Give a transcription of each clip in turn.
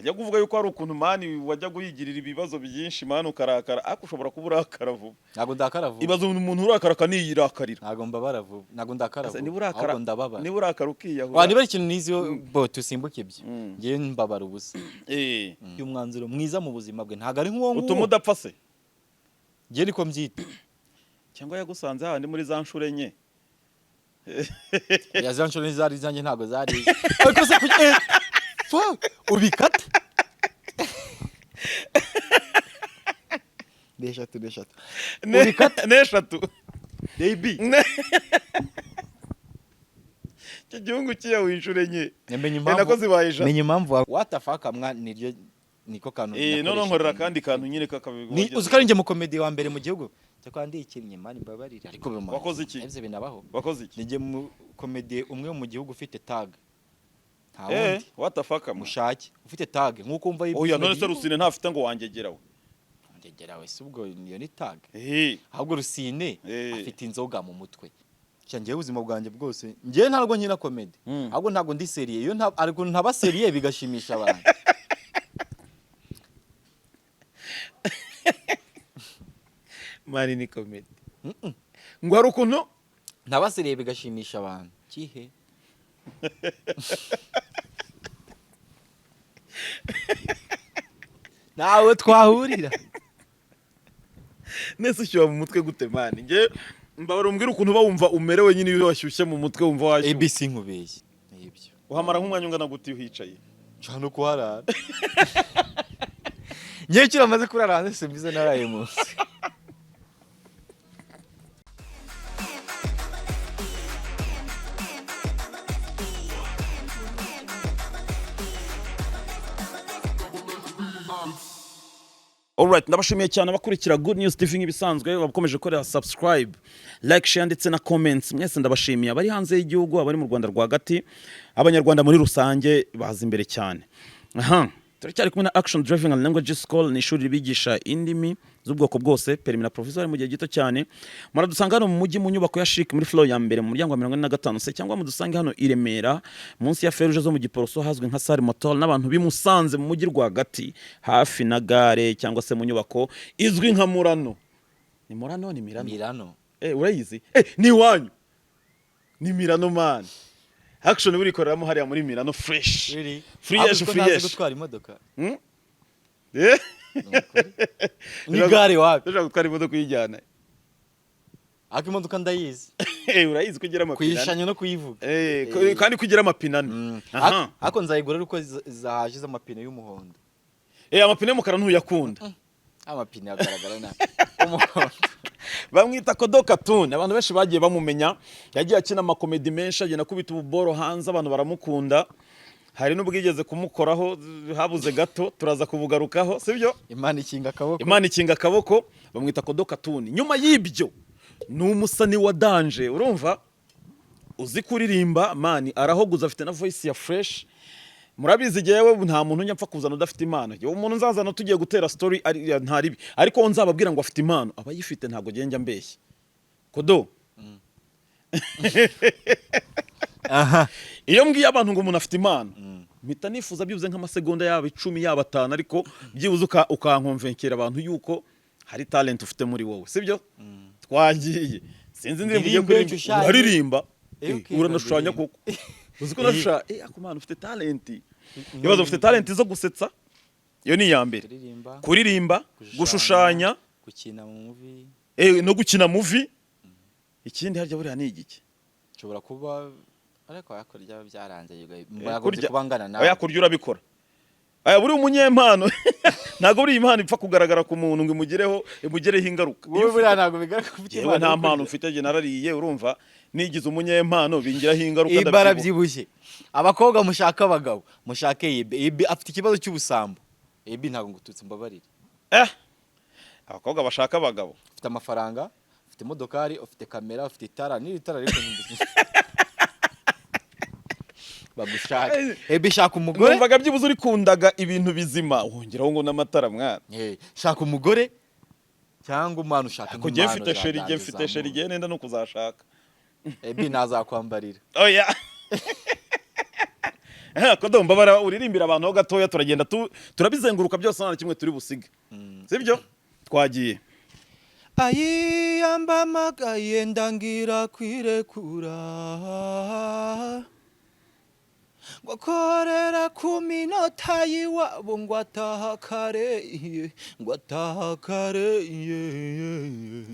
ajya kuvuga yuko hari ukuntu mani wajya guhigirira ibibazo byinshi mani ukarakara ariko ushobora kuba urakara vuba. Ntago ndakara vuba. Ibazo umuntu urakara kaniyirakarira. Ntago mbabara vuba. Ntago ndakara vuba. Ahubwo ndababara. Niba urakara ukiyahura. Wa niba ikintu niziyo bo tusimbuke ibyo. Ngiye mbabara ubusa. Y'umwanzuro mwiza mu buzima bwe ntago ari nk'uwo nguwo. Utuma udapfa se. Ngiye niko mbyita. Cyangwa yagusanze handi muri za nshure enye. Ya za nshure zari zanjye ntago zari. Ariko se ubikata. Neshatu. Ubikata neshatu. Baby. Kijungu kiya winshure nye. Menye impamvu. Nako zibayija. Menye impamvu what the fuck amwa niryo niko kantu. None nkorera kandi kantu nyine kakabigwa. Ni uzikarinje mu comedy wa mbere mu gihugu. Cyakwa ndikinnye mani babarira ariko bima. Wakoze iki? Ivyo binabaho. Wakoze iki? Nije mu comedy umwe mu gihugu ufite tag. What the fuck mushake ufite tag nkuko umva yibi. Oya none se Rusine ntafite ngo wangegerawe. Wangegerawe se ubwo niyo ni tag. Ahubwo Rusine afite inzoga mu mutwe. Cyangiye ubuzima bwanjye bwose. Ngiye ntabwo nkina comedy. Ahubwo ntabwo ndi seriye. Iyo ariko ntaba seriye bigashimisha abantu. Mari ni comedy. Ngo hari ukuntu ntaba seriye bigashimisha abantu. Kihe? Nawe twahurira. Nese ushyuha mu mutwe gute mani? Nge mbabara umbwira ukuntu bawumva umerewe nyine iyo washyushye mu mutwe wumva washyuha. ABC nkubeshye. Nibyo. Uhamara nk'umwanya ungana gute uhicaye? Cyane kuharara. Ngiye kiramaze kurara hanze simbize naraye munsi. Alright, ndabashimiye cyane abakurikira Good News TV nk'ibisanzwe bakomeje korera subscribe, like, share ndetse na comments. Mwese ndabashimiye abari hanze y'igihugu, abari mu Rwanda rwagati, abanyarwanda muri rusange baza imbere cyane. Turacyari kumwe na Action Driving and Language School, ni ishuri ribigisha indimi z'ubwoko bwose, permis na provisoire mu gihe gito cyane. Muradusanga hano mu mujyi mu nyubako ya Chic muri floor ya mbere mu muryango wa 45 se, cyangwa mudusange hano i Remera munsi ya Feruje zo mu Giporoso hazwi nka Sare Motor, n'abantu bimusanze mu mujyi rwagati hafi na gare cyangwa se mu nyubako izwi nka Murano. Ni Murano ni Mirano? Mirano. Urayizi? Ni wanyu. Ni Mirano man. Action buri koreramo hariya muri Mirano fresh. Really? Fresh. Gutwara imodoka. Ni gare wapi? Ndashaka gutwara imodoka kuyijyana. Ako imodoka ndayizi. Urayizi kugira amapine. Kuyishanya no kuyivuga. Kandi kugira amapine ane. Ako nzayigura uko zahashize amapine y'umuhondo. Amapine y'umukara ntuyakunda. Amapine agaragara na umuhondo. Bamwita KODO CARTOON, abantu benshi bagiye bamumenya, yagiye akina amakomedi menshi, agenda kubita ububoro hanze, abantu baramukunda. Hari n'ubwigeze kumukoraho habuze gato, turaza kubugarukaho, sibyo? Imana ikinga akaboko, bamwita KODO CARTOON. Nyuma y'ibyo ni umusani wa danje, urumva? Uzi kuririmba, mani arahoguza, afite na voice ya fresh. Murabizi jewe nta muntu nyapfa kuzana udafite impano. Yo umuntu nzazana tugiye gutera story ntaribi. Ariko nzababwira ngo afite impano, abayifite ntago genjya mbeshye. KODO. Iyo mbwiye abantu ngo umuntu afite impano, mpita nifuza byibuze nk'amasegonda yaba 10 yaba 5, ariko byibuze ukankonvenkera abantu yuko hari talent ufite muri wowe, sibyo? Twagiye. Sinzi ndirimbo kuririmba. Uranashushanya koko. Uziko nasha akumana ufite talent. Ibazo ufite talent zo gusetsa. Iyo ni ya mbere. Kuririmba, gushushanya, gukina mu movie. No gukina movie. Ikindi harya buri ni igiki? Nshobora kuba ariko yakorya byaranze mbagoze kubangana nawe. Yakurya urabikora. Buri umunyempano. Ntago buri impano ipfa kugaragara ku muntu ngo imugereho ingaruka. Wowe buri ntago bigaragara ku Yewe nta mpano mfite je narariye urumva. Nigize umunyempano bingiraho ingaruka ndabyibuha. Byibushye. Abakobwa mushaka abagabo, mushake Ibe afite ikibazo cy'ubusambo. Ibe ntago ngututse mbabarire. Abakobwa bashaka abagabo. Ufite amafaranga, ufite modokari, ufite kamera, ufite itara, ni itara ariko bagushaka. Ibe shaka umugore. Numvaga byibuze uri kundaga ibintu bizima. Wongeraho ngo n'amatara mwana. Shaka umugore cyangwa umwana ushaka ko je mfite sheri je nenda no kuzashaka. Ibe nazakwambarira. Oya. Kodo mbabara uririmbira abantu ho gatoya turagenda turabizenguruka byose nta kimwe turi busige sibyo twagiye ayiyamba magaye ndangira kwirekura ngokorera ku minota yiwabo ngo ataha kare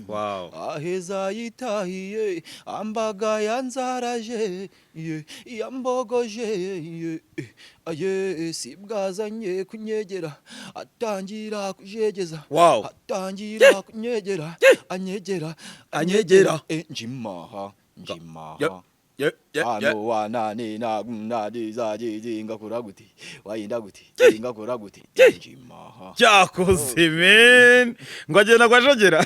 wow aheza yitahiye ambaga yanzaraje yambogoje aye sibwazanye kunyegera atangira kujegeza wow atangira kunyegera anyegera njimaha ano wanane nadi zaje ngakora guti wayinda guti ngakora guti njimaha cyakoze men ngo agenda kwajogera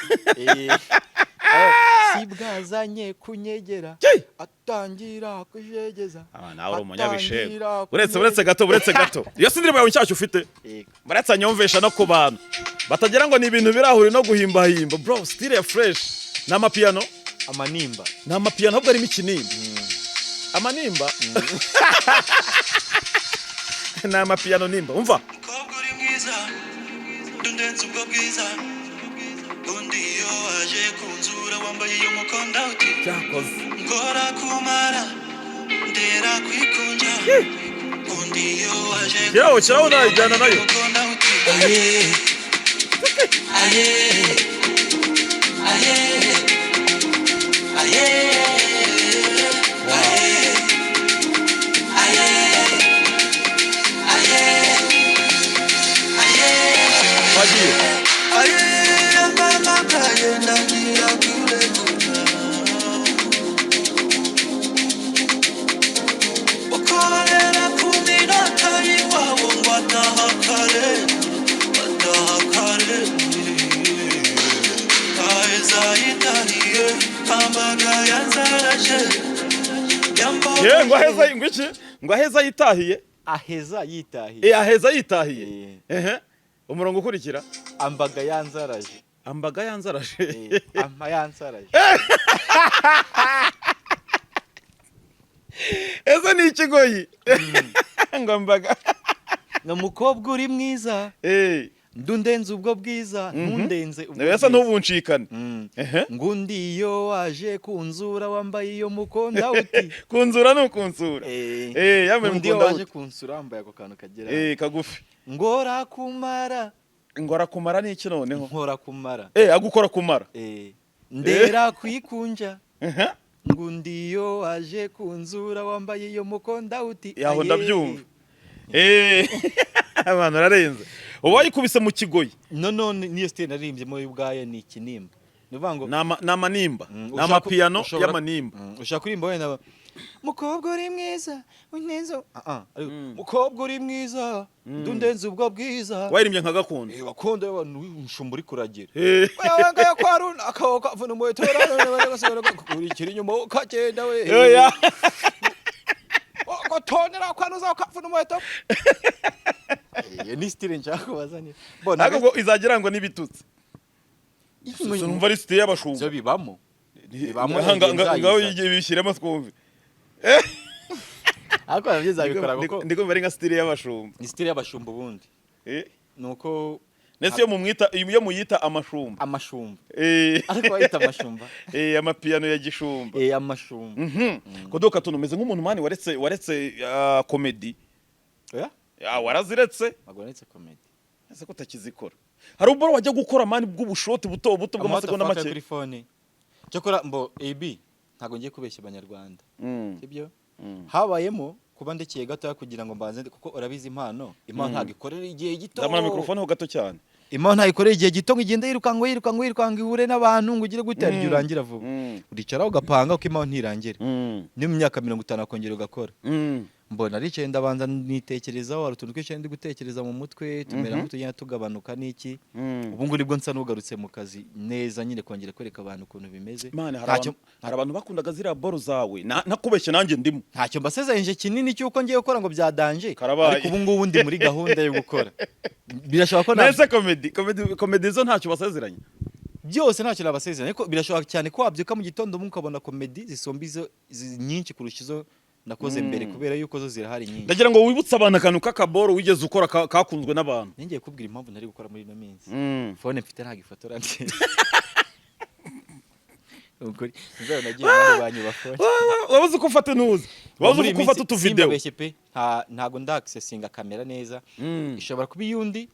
sibwazanye kunyegera atangira kujegeza nawe uri umunyabishe uretse gato iyo sindirimo yawe nshyashya ufite baratsa nyumvesha no ku bantu batagira ngo ni ibintu birahuri no guhimba bro still fresh na piano amanimba na piano ahubwo arimo ikinimba amanimba na piano nimba umva koguri mwiza dundenze ubwo bwiza undi yo aje kunzura wambaye umukonda uti cyakoze ngora kumara ndera kwikunja undi yo aje yawo cyawo najyana nayo umukonda uti aye aye aye aye ngo aheza yitahiye aheza yitahiye aheza yitahiye umurongo ukurikira ambaga yanzaraje ama yanzaraje ese ni ikigoyi ngo ambaga n'umukobwa uri mwiza ndundenze ubwo bwiza ntundenze ubwo bwiza ntubunshikane ngundi yo waje kunzura wambaye iyo mukonda uti kunzura no kunsura yambaye mukonda waje kunsura wambaye ako kantu kagera kagufi ngora kumara ni iki noneho nkora kumara agukora kumara ndera kwikunja ngundi yo waje kunzura wambaye iyo mukonda uti yaho ndabyumva abantu ararenze ubayikubise mu kigoyi none niyo style naririmbye mu bwaye ni ikinimba nivango namanimba namapiano y'amanimba ushaka kurimba wenda mukobwa uri mwiza unenzo mukobwa uri mwiza ndundenze ubwo bwiza warimbye nka gakondo gakondo y'abantu nshumburi kuragira wewe ngaya kwa runa akawuka vuna mwetora kuri kiri nyuma ukagenda we gotonera kwanuza ukavuna mweto ni style nshaka bazanye ntabwo izagira ngo nibitutse numva ari style y'abashumba byo bibamo ngaho bishyiremo twumve ariko nabyo zabikora kuko ndiko bari nka style y'abashumba ni style y'abashumba ubundi nuko nese yo muyita amashumba ariko bayita amashumba amapiano ya gishumba amashumba Kodo Cartoon umeze nk'umuntu mani waretse comedy waraziretse magwanetse comedy ese ko utakizikora hari ubwo wajya gukora mani bw'ubushoti buto bw'amasegonda make kuri phone cyakora mbo AB ntago ngiye kubeshya abanyarwanda sibyo habayemo kuba ndekeye gato kugira ngo mbanze kuko urabizi impano ntago ikorera igihe gito ndamana microphone ho gato cyane impano ntago ikorera igihe gito ngigenda yirukango ihure n'abantu ngo ugire gutera igihe urangira vuba uricara ugapanga uko impano ntirangira ni mu myaka 50 akongera ugakora mbona ari cyenda banza nitekerezaho hari utuntu twinshi ndi gutekereza mu mutwe tumera nk'utugenda tugabanuka n'iki ubu ngo nibwo nsa nugarutse mu kazi neza nyine kongera kwereka abantu ukuntu bimeze hari abantu bakundaga zira boro zawe nakubeshye nanjye ndimo ntacyo mbasezeranyije kinini cyuko ngiye gukora ngo byadanje ariko ubu ngubu ndi muri gahunda yo gukora birashoboka ko nese comedy zo ntacyo basezeranye byose ntacyo nabasezeranye ariko birashoboka cyane ko wabyuka mu gitondo mukabona comedy zisomba izo nyinshi kurusha izo nakoze mbere kubera yuko zo zirahari nyinshi. Ndagira ngo wibutse abantu akantu k'akaboro wigeze ukora kakunzwe n'abantu. Ningiye kubwira impamvu nari gukora muri ino minsi. Phone mfite nta gifotora nzi. Ukuri nzaba nagiye muri banyu bafone. Wabuze ko ufata nuzi. Wabuze ko ufata utu video. Ntago ndaccessinga kamera neza. Ishobora kuba yundi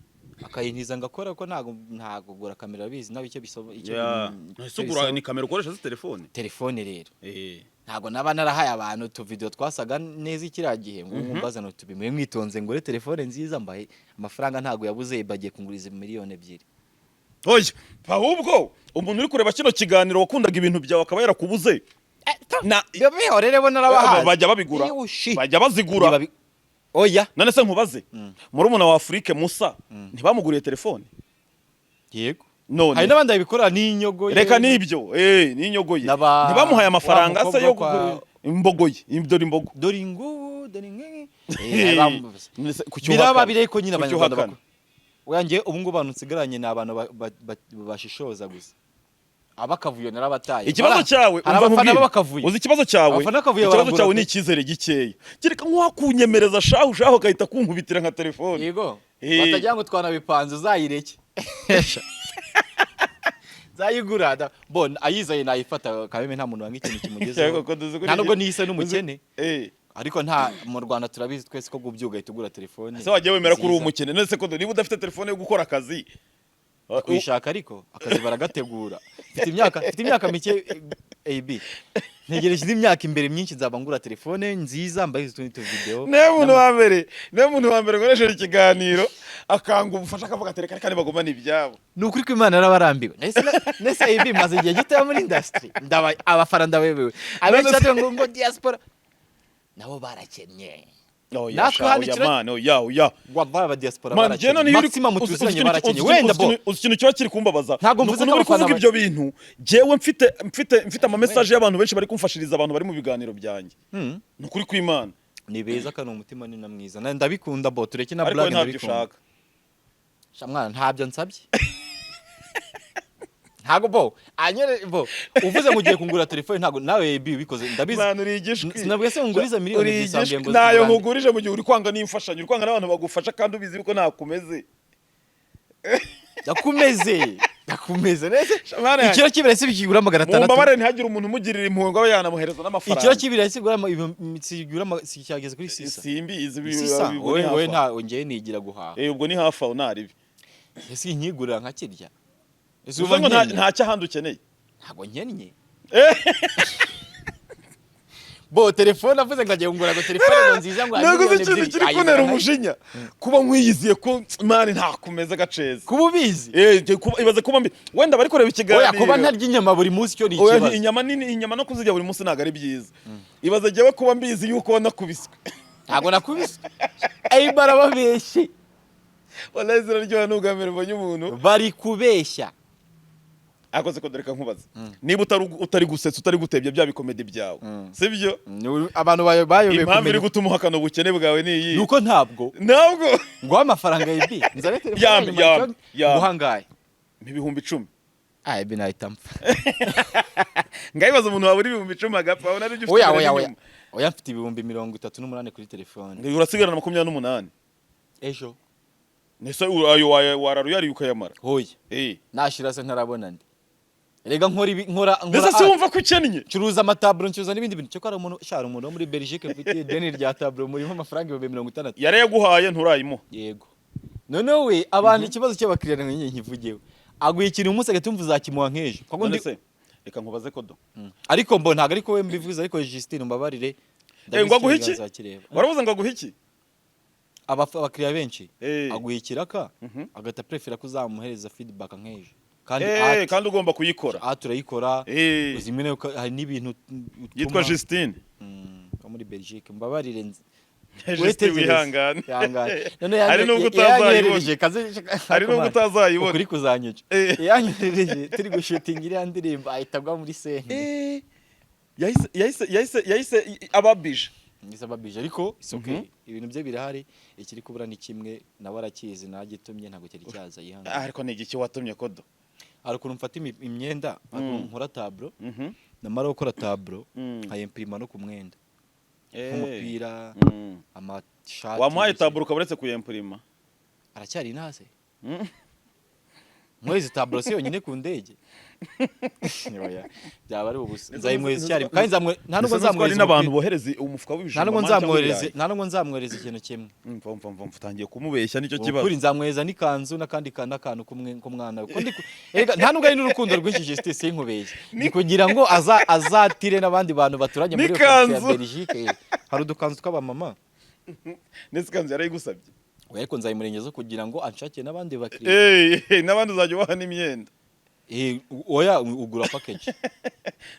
akayintiza ngakora ko ntago gura kamera bizi nawe icyo bisoba icyo. Isugura ni kamera ukoresha telefone. Telefone rero. Ntago naba narahaye abantu tu video twasaga neza ikiragihe ngo mbaza no tubimwe mwitonze ngore telefone nziza mbaye amafaranga ntago yabuze bagiye kunguriza miliyoni 2. Oya, ahubwo umuntu uri kureba kino kiganiro wakundaga ibintu byawe akaba yarakubuze. Bihorere bo narabahaye. Bajya babigura. Bajya bazigura. Oya. None se nkubaze. Muri umuna wa Afrique Musa ntibamuguriye telefone. Yego. None. Hari nabandi babikora n'inyogoye. Reka nibyo. N'inyogoye. Ntibamuhaye amafaranga se yo kugura imbogoye. Dore imbogo. Dore ingo, dore ngenge. Biraba bireko nyine abanyarwanda bakora. Oyangiye ubu ngo bantu nsigaranye ni abantu bashishoza gusa. Abakavuyo narabataye. Ikibazo cyawe abafana bakavuyo. Uzi ikibazo cyawe? Ikibazo cyawe ni ikizere gikeya. Kireka nkwakunyemereza shaho gahita kunkubitira nka telefone. Yego. Batagira ngo twanabipanze uzayireke. Zayigurada. Bon ayizaye nayifata kabeme nta muntu wangikintu kimugezeho. Nta nubwo niyise n'umukene. Ariko nta mu Rwanda turabizi twese ko gubyuga itugura telefone. Se wagiye wemera kuri umukene none se ko niba udafite telefone yo gukora akazi kwishaka ariko akazi baragategura. Mfite imyaka mike AB. Ntegereje imyaka imbere myinshi nzaba ngura telefone nziza mbaye utundi video. Ne muntu wa mbere ngoresheje ikiganiro akanga ubufasha akavuga tereka kandi bagoma n'ibyabo. Nukuri ko Imana yarabarambiwe. Nese AB maze igihe gito muri industry. Ndaba abafara ndabebewe. Abenshi ngo diaspora nabo barakennye. Natwe hano ya wababa diaspora barakennye. Maximum tuziranye barakenye. Wenda bo ikintu cyo kiri kumbabaza. Nuko uri kuvuga ibyo bintu jewe mfite ama message y'abantu benshi bari kumfashiriza abantu bari mu biganiro byanjye. Nukuri kw'Imana. Ni beza kandi umutima ni namwiza. Ndabikunda bo tureke na blog ndabikunda. Shamwana ntabyo nsabye. Ntago bo anyere bo uvuze ngo ugiye kungura telefone ntago nawe bikoze ndabizi Mwana urigishwe sinabwiye se nguriza miliyoni zisambye ngo nayo nkugurije mu gihe uri kwanga n'imfashanyo uri kwanga n'abantu bagufasha kandi ubizi biko nakumeze Nakumeze nese ikiro kibere se bikigura 600 mu mbabare ntihagire umuntu umugirira impuhwe ngo yanamuhereza n'amafaranga ikiro kibere se sigura sikigeze kuri 6 simbi izi we nta ngeye nigira guhaha ubwo ni hafa unaribi ese nkigurira nka kirya Uzuva nta cyahandi ukeneye. Ntago nkennye. Bo telefone avuze ngo agiye ngura ngo telefone ngo nziza ngo naguze ikintu kiri kunera umujinya. Kuba nkwiyiziye ko mani ntakumeza gaceza. Kuba ubizi. Ibaze kuba mbi. Wenda bari kureba ikiganiro. Oya kuba ntarya inyama buri munsi cyo ni ikibazo. Oya inyama nini inyama no kuzirya buri munsi ntago ari byiza. Ibaze jewe kuba mbizi yuko wanakubiswe. Ntago nakubiswe. Barababeshye. Wallahi ziraryoha n'ugamere mbonye umuntu. Bari kubeshya. Akoze ko dereka nkubaza niba utari gusetsa utari gutebya bya bikomedi byawe sibyo abantu bayobeye impamvu iri gutuma uhakana ubukene bwawe ni iyi nuko ntabwo ngo amafaranga yibi nzare telefone guhangaye ibihumbi 10 ibi nahitamfa ngayibaza umuntu waburi ibihumbi 10 agapfa abona ari gifite oya mfite ibihumbi 38 kuri telefone urasigarana 28 ejo nese ayo wararuyari ukayamara hoye nashira se ntarabona ndi Rega nkora Nese se wumva ko ukennye curuza amataburo ncuza n'ibindi bintu cyo kwara umuntu shara umuntu muri Belgique mfite deni rya taburo muri amafaranga 60 yare yaguhaye nturayimo yego none we abantu ikibazo cy'abakiriya nkenye nkivugewe aguye ikintu umunsi agatumva uzakimuha nkeje kwako ndi reka nkubaze kodo ariko mbo ntago ariko we mbivuze ariko Justine mbabarire ngo aguhe iki waravuze ngo aguhe iki abakiriya benshi aguye ikiraka agata prefera kuzamuhereza feedback nkeje kandi ugomba kuyikora turayikora uzimene hari n'ibintu yitwa Justine ko muri Belgique mbabarire Justine wihangane none hari nubwo utazayibona hari nubwo utazayibona kuri kuzanyica yanyereje turi gushutinga iri ndirimbo ahitabwa muri sene yahise ababije Nisababije ariko isoke ibintu bye birahari ikiri kubura ni kimwe nawe arakizi nagitumye ntago cyari cyaza yihanga ariko ni igiki watumye kodo ariko mfata imyenda nkora tablo namara gukora tablo nkayimprima no ku mwenda nk'umupira amashati wamuhaye taburo ukaburetse kuyempurima aracyari inase mwezi taburo si yonyine ku ndege byaba ari ubusa nzayimwezi cyari kandi nta nubwo nzamwohereza n'abantu bohereza umufuka w'ibijumba nta nubwo nzamwohereza ikintu kimwe mva utangiye kumubeshya nicyo kibazo kuri nzamwohereza n'ikanzu n'akandi kantu k'umwana nta nubwo ari n'urukundo rwinshi Justice sinkubeshye ni kugira ngo azatire n'abandi bantu baturanye muri Belgique hari udukanzu tw'abamama n'ikanzu yarayigusabye ariko nzayimurengeza kugira ngo anshakire n'abandi bakiriya n'abandi uzajya ubaha n'imyenda oya ugura package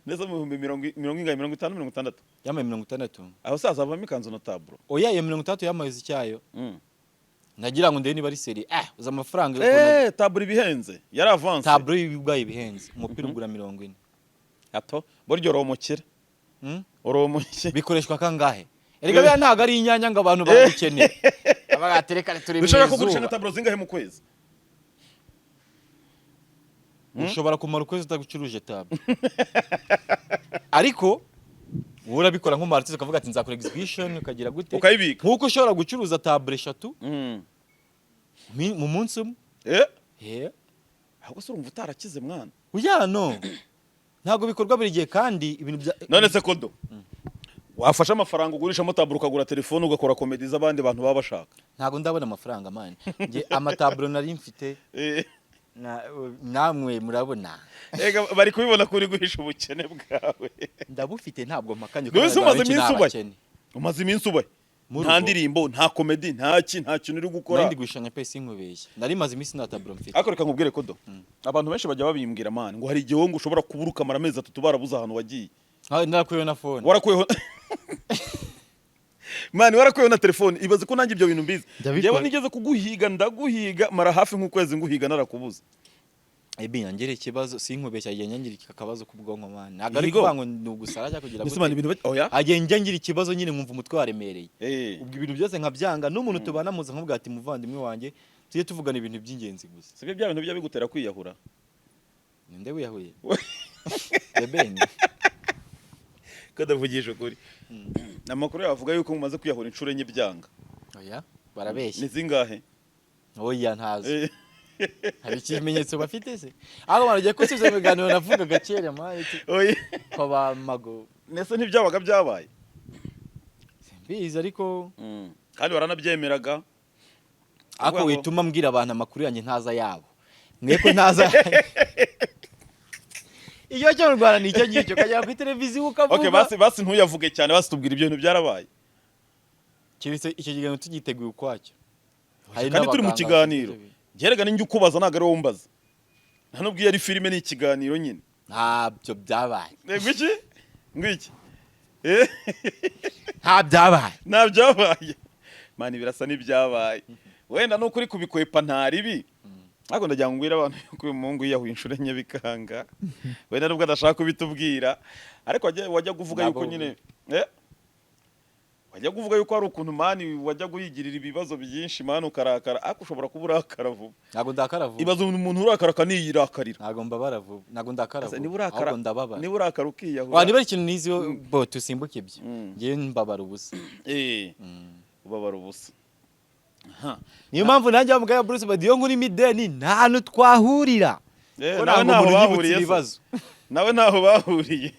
neza mu 50 60 yamaye 60 aho saza avamo ikanzu na taburo oya ya 60 yamaye icyayo nagira ngo ndebe niba ari seri uza amafaranga taburo ibihenze yari avance taburo y'ibigwaye ibihenze umupira ugura 40 ato boryo romokera oromokye bikoreshwa kangahe erega bya ntago ari inyanya ngo abantu babikeneye abagatereka turi mu ushaka kugurisha na taburo zingahe mu kwezi ushobora kumara ukwezi utagucuruje taburo ariko urabikora nko martiste ukavuga ati nzakora exhibition ukagira gute ukayibika nkuko ushobora gucuruza taburo 3 mu munsi umwe ahubwo se urumva utarakize mwana uya no ntago bikorwa buri gihe kandi ibintu none se kodo wafasha amafaranga ugurishamo taburo ukagura telefone ugakora comedy z'abandi bantu baba bashaka ntago ndabona amafaranga man nge amataburo nari mfite namwe murabona bari kubibona kuri guhisha ubukene bwawe ndabufite ntabwo mpakanye ko umaze iminsi ubaye nta ndirimbo nta comedy nta kintu uri gukora ndi gushanya pesi nkubeshye nari maze iminsi na taburo mfite ariko reka nkubwire kodo abantu benshi bajya babimbwira man ngo hari igihe ngo ushobora kubura ukamara amezi 3 barabuza ahantu wagiye narakuyeho na phone warakuyeho mani warakuyeho na telefone ibaze ko nanjye ibyo bintu mbizi yewe nigeze kuguhiga ndaguhiga mara hafi nk'ukwezi nguhiga narakubuza yangere ikibazo sinkubeshya yanyangire akabazo kubwonko mani nagari kubango nugusara cyo kugira ngo agenge ngira ikibazo nyine nkumva umutwe waremereye ubwo ibintu byose nkabyanga n'umuntu tubana muza nkubwa ati muvandimwe wanjye tuje tuvugana ibintu by'ingenzi gusa sibyo bya bintu bya bigutera kwiyahura ninde wiyahuye bebeni kadavugisha ukuri amakuru yavuga yuko mumaze kwiyahura inshuro enye byanga oya barabeshya ni zingahe oya ntazo hari ikimenyetso bafite se aho baragiye ko sizo biganiro navuga gakere mari oya ko bamago nese ntibyabaga byabaye simbizi ariko kandi waranabyemeraga ako wituma mbwira abantu amakuru yanjye ntaza yabo mweko ntaza iyo cyo mu Rwanda nicyo ngicyo kajya ku televiziyo ukavuga basi ntuyavuge cyane basi tubwira ibyo bintu byarabaye kiretse icyo kiganiro tugiteguye ukwacyo kandi turi mu kiganiro gerega ninjye ukubaza ntago ari wowe umbaza nta nubwo ari filime ni ikiganiro nyine ntabyo byabaye ngwiki nta byabaye mani birasa n'ibyabaye wenda nuko uri kubikwepa ntaribi ariko ndagira ngo ngwira abantu yuko uyu muhungu yiyahuye inshuro enye bikanga wenda nubwo adashaka kubitubwira ariko wajya kuvuga yuko nyine wajya kuvuga yuko hari ukuntu mani wajya guhigirira ibibazo byinshi mani ukarakara ariko ushobora kuba urakara vuba ntago ndakara vuba ibazo umuntu urakara kaniyirakarira ntago mbabara vuba ntago ndakara vuba ahubwo ndababara niba urakara ukiyahura niba ari ikintu niziyo bo tusimbuke ibyo ngiye mbabara ubusa ubabara ubusa niyo mpamvu nanjye bamugaya Bruce badiyo nkuri mideni nta hantu twahurira nawe ntaho bahuriye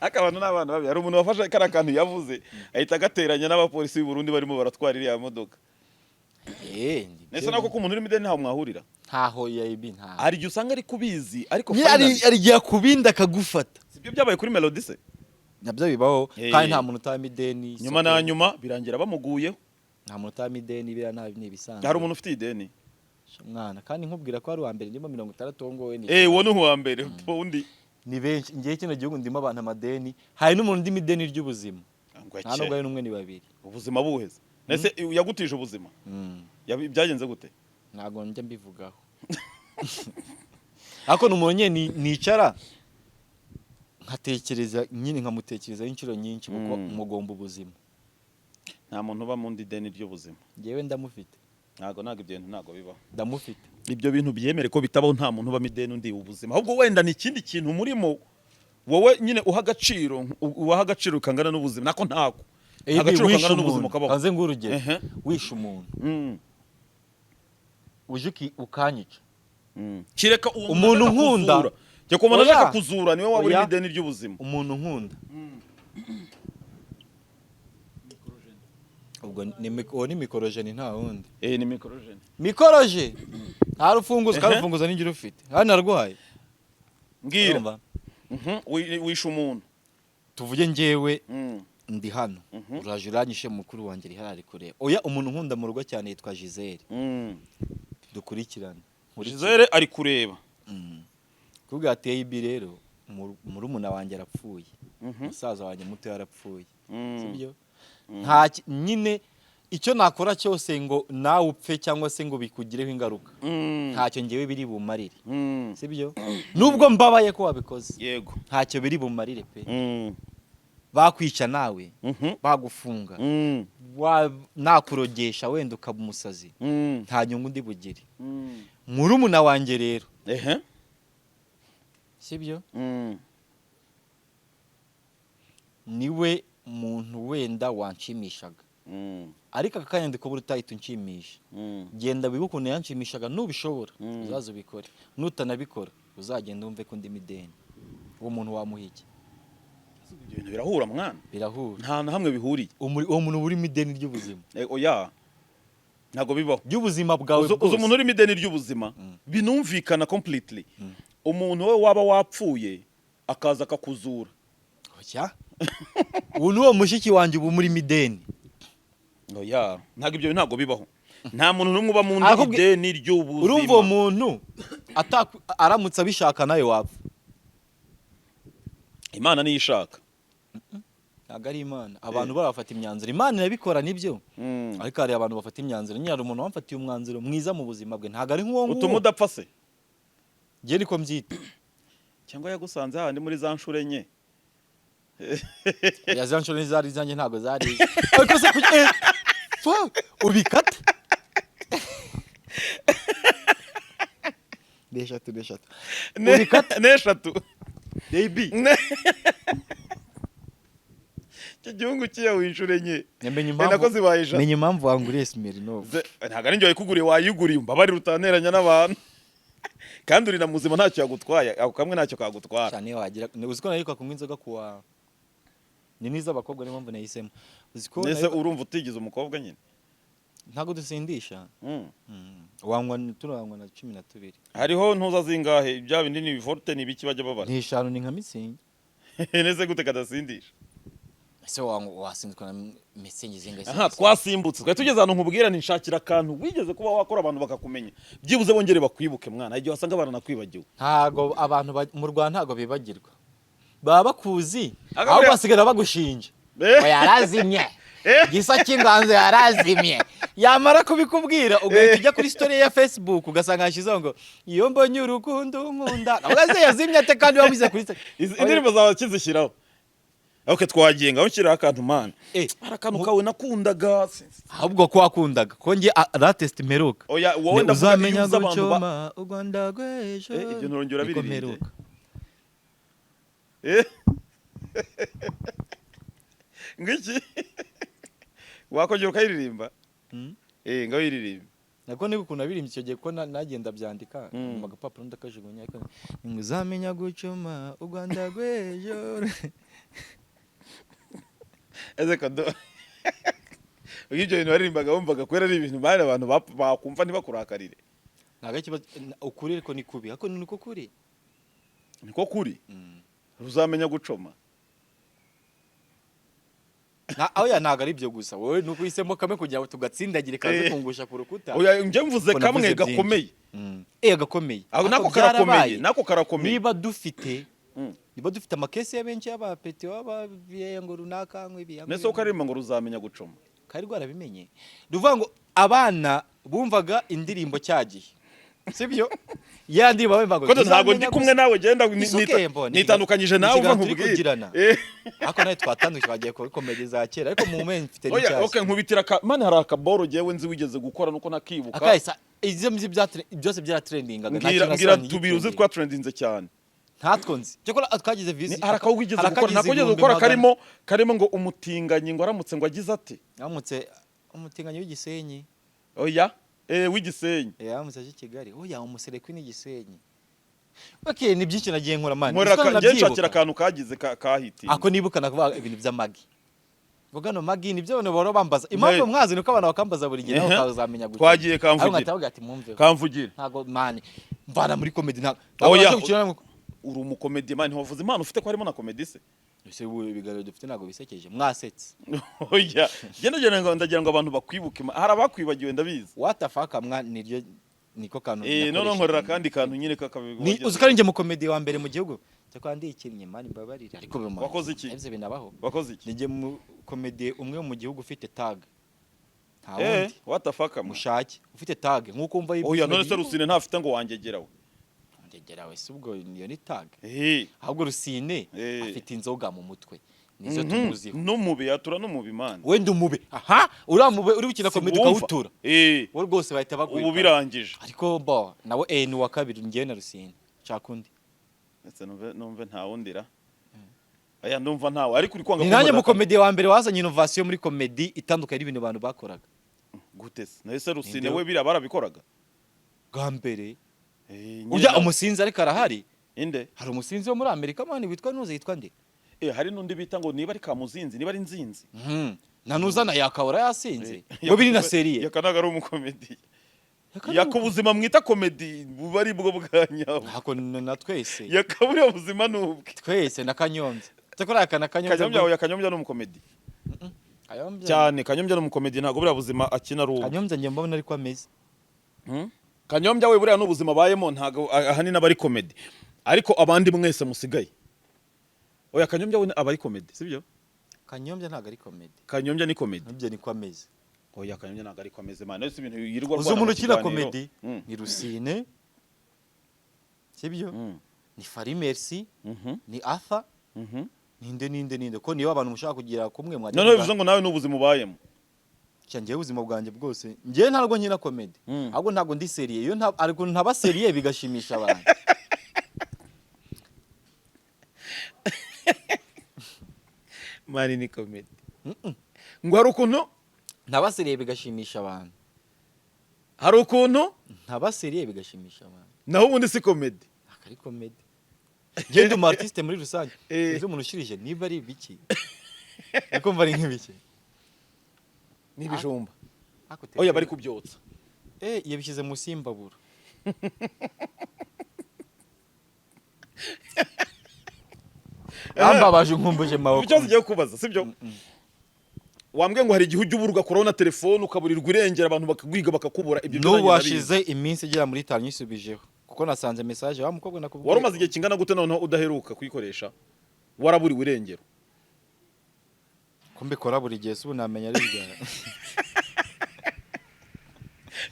akabantu n'abantu babi hari umuntu wafashe kara kantu yavuze ahita agateranya n'abapolisi b'u Burundi barimo baratwara iriya modoka nese nako ko umuntu uri mideni ntaho mwahurira ntaho yayibi ntaho hari igihe usanga ari kubizi ariko ari giye kubinda akagufata sibyo byabaye kuri Melody se nabyo bibaho kandi nta muntu utama ideni nyuma na nyuma birangira bamuguyeho nta muntu utama ideni bira nabi bisanzwe hari umuntu ufite ideni mwana kandi nkubwira ko ari uwa mbere ndimo 60 ngowe ni wowe ni uwa mbere undi ni benshi ngiye kino gihugu ndimo abantu amadeni hari n'umuntu ndimo ideni ry'ubuzima nta nubwo ari n'umwe ni babiri ubuzima buheze nese yagutije ubuzima byagenze gute ntago njya mbivugaho ariko numonye nicara nkatekereza nyine nkamutekereza inshuro nyinshi kuko umugomba ubuzima nta muntu uba mu ideni ry'ubuzima ngewe ndamufite ntago ibyo bintu ntago bibaho ndamufite ibyo bintu byemere ko bitabaho nta muntu uba mideni undi ubuzima ahubwo wenda ni ikindi kintu murimo wowe nyine uha agaciro kangana n'ubuzima nako ntako agaciro kangana n'ubuzima kabaho kanze ngurugero wisha umuntu uje ukanyica kireka umuntu nkunda cyo komana ashaka kuzura niwe waba uri ideni ry'ubuzima umuntu nkunda ubwo ni mikorojeni nta wundi ni mikorojeni mikoroje nta rufunguzo karufunguzo n'ingira ufite hano arwaye mbwira wisha umuntu tuvuge njyewe ndi hano uraje uranyishe mukuru wanjye ri harari kureba oya umuntu nkunda mu rugo cyane yitwa Gisele dukurikirana Gisele ari kureba kubwa ateye ibi rero murumuna wanjye arapfuye musaza wanjye muto yarapfuye sibyo nta nyine icyo nakora cyose ngo nawe upfe cyangwa se ngo bikugireho ingaruka ntacyo ngewe biri bumarire sibyo nubwo mbabaye ko wabikoze yego ntacyo biri bumarire pe bakwica nawe bagufunga nakurogesha wenda ukaba umusazi nta nyungu ndi bugire murumuna wanjye rero sibyo niwe muntu wenda wanshimishaga ariko akanya ndiko buri utahita unshimisha genda wibukuntu yanshimishaga nubishobora uzaza ubikore nutanabikora uzagenda wumve ko ndi mideni uwo muntu wamuhike ibintu birahura mwana birahura nta na hamwe bihuriye uwo muntu uri mideni ry'ubuzima oya ntago bibaho by'ubuzima bwawe bwose umuntu uri mideni ry'ubuzima binumvikana completely umuntu we waba wapfuye akaza akakuzura oya ubu ni uwo mushiki wanjye ubu muri mideni oya ntago ibyo ntago bibaho nta muntu n'umwe uba mu mideni ry'ubuzima urumva uwo muntu aramutse abishaka nawe wapfa Imana niyo ishaka ntago ari Imana abantu barafata imyanzuro Imana irabikora nibyo ariko hari abantu bafata imyanzuro nyari umuntu wamfatiye umwanzuro mwiza mu buzima bwe ntago ari nk'uwo nguwo utuma udapfa se ngiye niko mbyita cyangwa yagusanze handi muri za nshure enye ya za nshure zari zanjye ntago zari ariko se ubikata neshatu ubikata neshatu baby cyo gihugu kiya winshure enye nako zibayija menye impamvu wanguriye smeri no ntago ari njye wayikuguriye wayiguriye mbabarira utaneranya n'abantu kandi uri na muzima ntacyo yagutwaye ako kamwe ntacyo kagutwara cyane wagira uziko nariko kunywa inzoga kuwa ni niza abakobwa ni mpamvu nahisemo uziko nese urumva utigize umukobwa nyine ntago dusindisha wangwa turangwa na 12 hariho ntuza zingahe ibya bindi ni forte ni biki bajya babara ni 5 ni nka mitsingi nese gute kadasindisha ese wasindikwa na mitsingi zingahe aha twasimbutse twa tugeze hano nkubwira ni nshakira kantu wigeze kuba wakora abantu bakakumenya byibuze bongere bakwibuke mwana igihe wasanga barana kwibagiwe ntago abantu mu Rwanda ntago bibagirwa baba bakuzi aho basigara bagushinja yarazimye gisa kinganze yarazimye yamara kubikubwira ugahita ujya kuri story ya Facebook ugasanga hashizeho ngo iyo mbonye urukundo nkunda abaze yazimye ate kandi wabize kuri indirimbo zawe kizishyiraho okay twagiye ngaho nshyira akantu man arakantu kawe nakundaga ahubwo ko wakundaga ko nge latest meruka oya wowe ndamenya gucoma Uganda gwejo ibyo ntorongera biri ngiki wakongera ukayiririmba ngaho iririmba nako niba ukuntu abirimbye icyo gihe ko nagenda byandika mu gapapuro ndakajugunya ariko nguzamenya gucoma Uganda gwejo eze kado ibyo bintu baririmbaga bumvaga kwera ari ibintu bari abantu bakumva ntibakurakarire ntago kiba ukuri ariko ni kubi ariko niko kuri uzamenya gucoma oya ntago ari byo gusa wowe nuko uhisemo kamwe kugira ngo tugatsindagire kaze kungusha ku rukuta oya nje mvuze kamwe gakomeye gakomeye nako karakomeye niba dufite amakesi y'abenshi y'abapeti wabaviye ngo runaka nk'ibi nese ukarimba ngo ruzamenya gucoma kari rwarabimenye ruvuga ngo abana bumvaga indirimbo cyagiye sibyo yandi bawe ko ntago ndi kumwe nawe genda nitandukanyije nawe uva nkubwira ako nawe twatandukanye bagiye komedi za kera ariko mu moment mfite n'icyasi oya okay nkubitira mane hari akaboro jewe nzi wigeze gukora nuko nakibuka akayisa byose byara trendingaga ngira tubiruze twa trendinze cyane ntatwonze cyakora twagize visi harakawigeze gukora nakogeze gukora karimo ngo umutinganyi ngo aramutse ngo agize ati aramutse umutinganyi w'igisenyi oya w'igisenyi aramutse aje Kigali oya umuserekwi n'igisenyi okay ni byinshi nagiye nkora mani nshakira akantu kagize kahiti ako nibuka nakuvuga ibintu by'amagi vuga no magi ni byo boro bambaza impamvu mwazi nuko abantu bakambaza buri gihe naho kazamenya gute twagiye kamvugira ntago mani mvana muri comedy ntago uri umukomedi mani ntiwavuze impano ufite ko harimo na comedy se ese ibiganiro dufite ntago bisekeje mwasetse oya ndagira ngo abantu bakwibuke hari abakwibagiwe ndabizi what the fuck mwa niryo niko kantu none nkorera kandi kantu nyine kakabigwa ni uzikarinje mu comedy wa mbere mu gihugu cyakwa ndikinnye mani babarira ariko bima wakoze iki ivyo binabaho wakoze iki nije mu comedy umwe mu gihugu ufite tag what the fuck mushake ufite tag nkuko umva ibyo oya none se Rusine ntafite ngo wangegerawe ndegerawe se ubwo niyo ni tag ahubwo Rusine afite inzoga mu mutwe nizo tumuziho n'umubi yatura n'umubi man wenda umube aha uramube uri bukina comedy kawutura wo rwose bahita baguye ubu birangije ariko bo nawe ni wa kabiri ngiye na Rusine cakundi ese numve nta wundira aya ndumva ntawe ariko uri kwanga ni nanye mu comedy wa mbere wazanye innovation muri comedy itandukanye n'ibintu abantu bakoraga gute se nese Rusine we bira barabikoraga bwa mbere ujya umusinzi ariko arahari inde hari umusinzi wo muri Amerika mani witwa nuze yitwa nde hari nundi bita ngo niba ari kamuzinzi niba ari nzinzi nanuzana yakabura yasinze ngo biri na serie yakanaga ari umukomedi yakubuzima mwita comedy bubari bwo bwanya hako na twese yakabura ubuzima nubwe twese na Kanyombya cyakora akana Kanyombya no umukomedi cyane Kanyombya no umukomedi ntago buriya buzima akina rubu Kanyombya ngiye mbona ariko ameze Kanyombya we buriya n'ubuzima bayemo ntago ahanini abari comedy ariko abandi mwese musigaye oya Kanyombya we abari comedy sibyo Kanyombya ntago ari comedy Kanyombya ni comedy nibyo ni kwameze oya Kanyombya ntago ari comedy man ese ibintu yirirwa rwanda umuntu ukina comedy ni Rusine sibyo ni Fari Merci ni Arthur ninde ko niyo abantu mushaka kugira kumwe mwajya none bivuze ngo nawe n'ubuzima ubayemo cyangiye ubuzima bwanjye bwose ngiye ntarwo nkina comedy ahubwo ntago ndi serie iyo ariko ntaba serie bigashimisha abantu mari ni comedy ngo hari ukuntu ntaba serie bigashimisha abantu hari ukuntu ntaba serie bigashimisha abantu naho ubundi si comedy akari comedy genda umu artiste muri rusange izo umuntu ushirije niba ari biki ariko mva ari nk'ibiki n'ibijumba oya bari kubyotsa yabishyize mu simbabura ambabaje nkumbuje maboko icyo zigiye kubaza sibyo wambwe ngo hari igihe ujya ubura ugakora na telefone ukaburirwa irengera abantu bakagwiga bakakubura ibyo n'ubu washize iminsi igera muri 5 nyisubijeho kuko nasanze message wa mukobwa nakubwiye wari umaze igihe kingana gute noneho udaheruka kuyikoresha waraburiwe irengero kumbe kora buri gihe subu namenya ari bya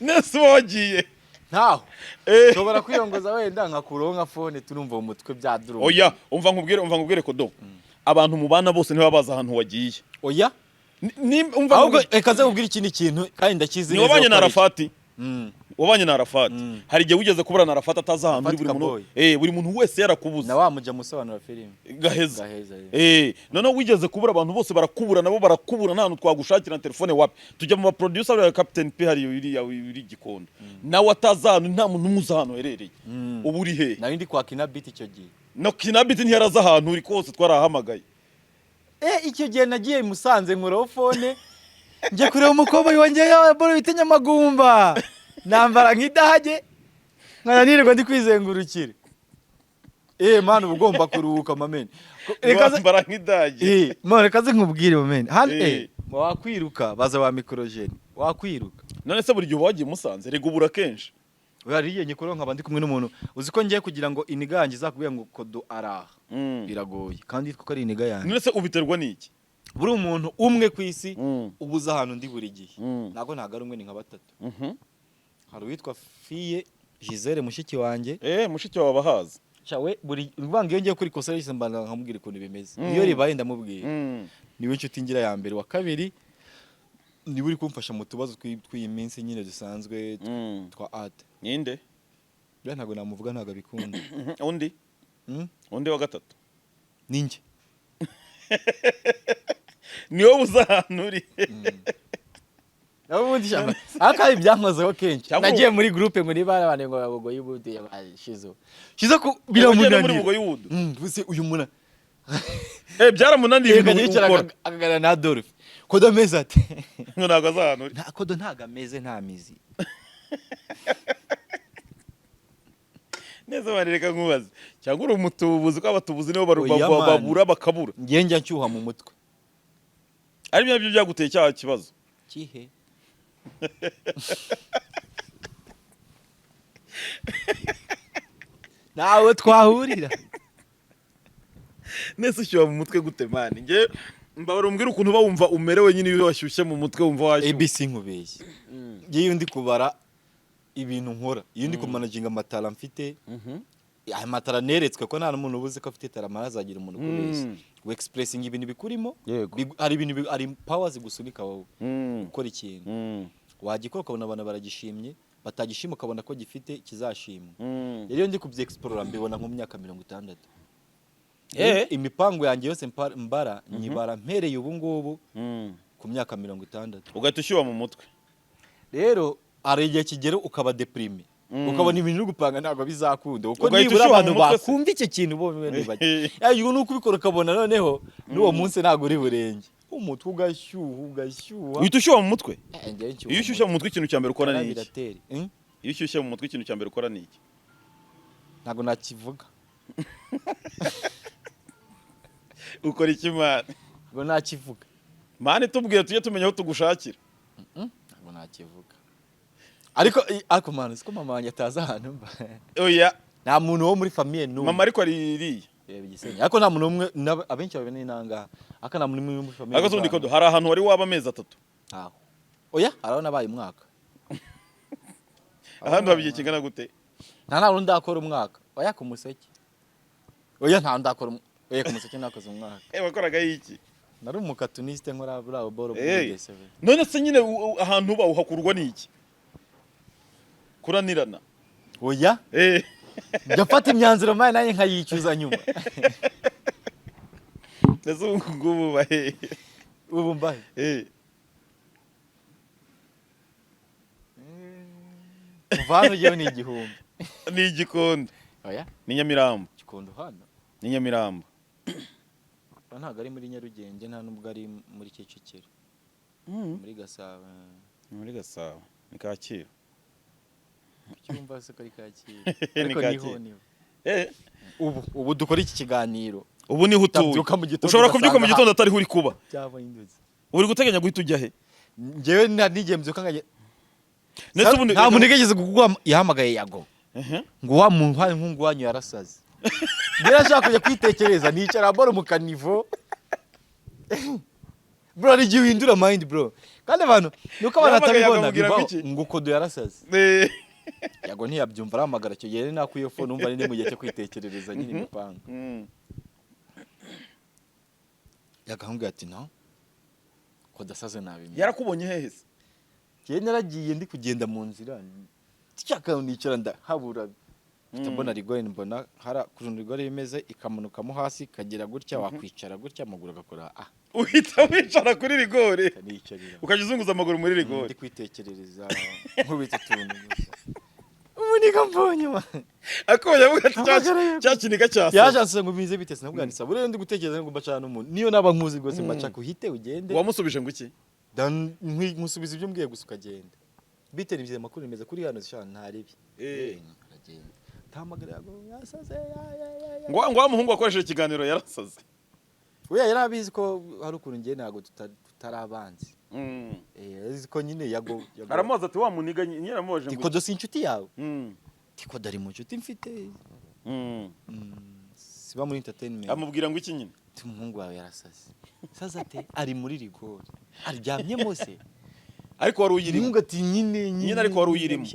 nese wagiye ntaho shobora kwiyongoza wenda nkakuronka phone turumva mu mutwe bya duru oya umva nkubwire kodo abantu mubana bose ntibabaza ahantu wagiye oya umva ahubwo reka ze kubwira ikindi kintu kandi ndakizi neza wabanye na Arafati wabanye na Arafati hari igihe wigeze kubura na Arafati ataza ahantu buri muntu wese yarakubuza na wamuja musobanura filime gaheza none wigeze kubura abantu bose barakubura nabo barakubura nta twagushakira na telefone wapi tujya mu producer wa Captain P hari iri gikondo nawe atazana nta muntu umuza hano herereye ubu uri he nari ndi kwa Kinabit icyo gihe no Kinabit ntiyaraza ahantu uri kose twarahamagaye icyo gihe nagiye Musanze nkuraho phone nje kureba umukobwa yongeye boro bitenya amagumba nambara nk'idahage nkananirwa ndi kwizengurukira man ugomba kuruhuka mamene nambara nk'idahage reka ze nkubwire mamene hano wakwiruka baza wa mikrogene wakwiruka none se buri gihe wagiye Musanze rega ubura kenshi Wariye nyikoro nkaba ndi kumwe n'umuntu uziko ngiye kugira ngo inigange zakubwiye ngo kodo araha biragoye kandi kuko ari iniga yanjye none se ubiterwa niki buri umuntu umwe kwisi ubuza ahantu ndi buri gihe nago ntago ari umwe ni nka batatu hari witwa Fiye Gisele mushiki wanjye mushiki wawe bahaza chawe buri rwanga iyo ngiye kuri kosa yise mbana nkamubwira ukuntu bimeze iyo ribaye ndamubwira niwe nshuti ngira ya mbere wa kabiri ni buri kumfasha mu tubazo tw'iyi minsi nyine dusanzwe twa art ninde bya ntago namuvuga ntago bikunda undi undi wa gatatu ninjye niwo uzahanuri ubundi cyangwa akaye byankozeho kenshi nagiye muri groupe muri bara bane ngo bagogo y'ubudu yabashizo shizo ku biramunaniye muri bugo y'ubudu buse uyu muna byaramunaniye gukora akagara na Adolphe kodo meze ati ngo nago azahanuri nta kodo ntaga meze nta mizi neza barereka nkubaze cyangwa uri umutubuzi ko abatubuzi nibo babura bakabura ngiye njya nshyuha mu mutwe ari byo byaguteye cyaha kibazo kihe nawe twahurira nese ushyuha mu mutwe gute mani nge mbabara umbwira ukuntu bawumva umerewe nyine iyo washyushye mu mutwe wumva washyuha ABC nkubeshye ngiye ndi kubara ibintu nkora iyo ndi kumanaginga amatara mfite aya matara neretswe ko nta n'umuntu ubuze ko afite tara marazagira umuntu kubeshya we expressing ibintu bikurimo hari ibintu ari powers gusunika wowe ukora ikintu wagikora ukabona abantu baragishimye batagishima ukabona ko gifite kizashimwa rero ndi kubye explore mbibona nko mu myaka 60 imipango yanjye yose mbara nyibara mpereye ubu ngubu ku myaka 60 ugahita ushyuha mu mutwe rero ari igihe kigero ukaba deprime ukabona ibintu uri gupanga ntabwo bizakunda uko nibura abantu bakumva icyo kintu bo bene bake yayo nuko ubikora ukabona noneho n'uwo munsi ntabwo uri burenge umutwe ugashyuha uhita ushyuha mu mutwe iyo ushyushya mu mutwe ikintu cya mbere ukora ni iki iyo ushyushya mu mutwe ikintu cya mbere ukora ni iki ntabwo nakivuga ukora iki mani ntabwo nakivuga mani tubwire tujye tumenya aho tugushakira ntabwo nakivuga ariko mani siko mama wanjye ataza ahantu mba oya nta muntu wo muri famille n'umwe mama ariko ari iriya ariko nta muntu umwe abenshi babene inanga aka nta muntu umwe muri famille ariko sundi kodo hari ahantu wari waba amezi 3 aho oya arabona baye umwaka ahantu babiye kingana gute nta rundi akora umwaka oya ku museke oya nta ndakora oya ku museke nakoze umwaka wakoraga iki nari umukatuniste nkora bravo boro bwese none se nyine ahantu uba uhakurwa niki kuranirana oya Jafata imyanzuro maye nanjye nkayicuza nyuma nese ngubu bahe ubu mbahe Mvano je ni igihumbi ni igikondo oya ni Nyamirambo igikondo hano ni Nyamirambo ntago ari muri Nyarugenge nta nubwo ari muri Kicukiro muri Gasabo ni Kacyiru cyumva se kari Kacyiru ariko niho ubu dukora iki kiganiro ubu ni hutuye ushobora kubyuka mu gitondo atari uri kuba cyava induzi uri guteganya guhita ujya he ngewe nige mbyuka ngaje nta muntu yigeze kugwa yahamagaye yago ngo wa muntu hari nkungu wanyu yarasaze birashaka kujya kwitekereza nicara boro mu kanivo bro ari giye uhindura mind bro kandi abantu nuko banatabibona ngo kodo yarasaze yago ntiyabyumva aramagara cyo yene nakuye phone umva ni mu gihe cyo kwitekerereza nyine imipanga yagahunga ati no kodasaze nabi yarakubonye hehe se je naragiye ndi kugenda mu nzira cyaka nicara ndahabura mbona rigore mbona hara kurundu rigore bimeze ikamunukamo hasi kagira gutya wakwicara gutya amaguru agakora uhita wicara kuri rigore ukajizunguza amaguru muri rigore ndi kwitekerereza nkubita tuntu ubu ni gambonye ma akoya vuga cyakinika cyase yajanse ngo bize bitese nabwanditsa bure ndi gutekereza ngo mbacana umuntu niyo naba nkuzi gose mbacaka uhite ugende wamusubije ngo iki dan musubiza ibyo mbwiye gusuka genda bitera ibye makuru meze kuri hano cyane ntaribi agenda tamagara yago yasaze ngo amuhungu akoresheje ikiganiro yarasaze oya yarabizi ko hari ukuntu ngiye nago tutarabanzi ko nyine yago aramubaza ati wa muniga nyine amoje ngo kodo si inshuti yawe tiko dari mu nshuti mfite siba muri entertainment amubwira ngo iki nyine umuhungu wawe yarasaze sazate ari muri rigore aryamye mose ariko wari uyirimo ngo ati nyine ariko wari uyirimo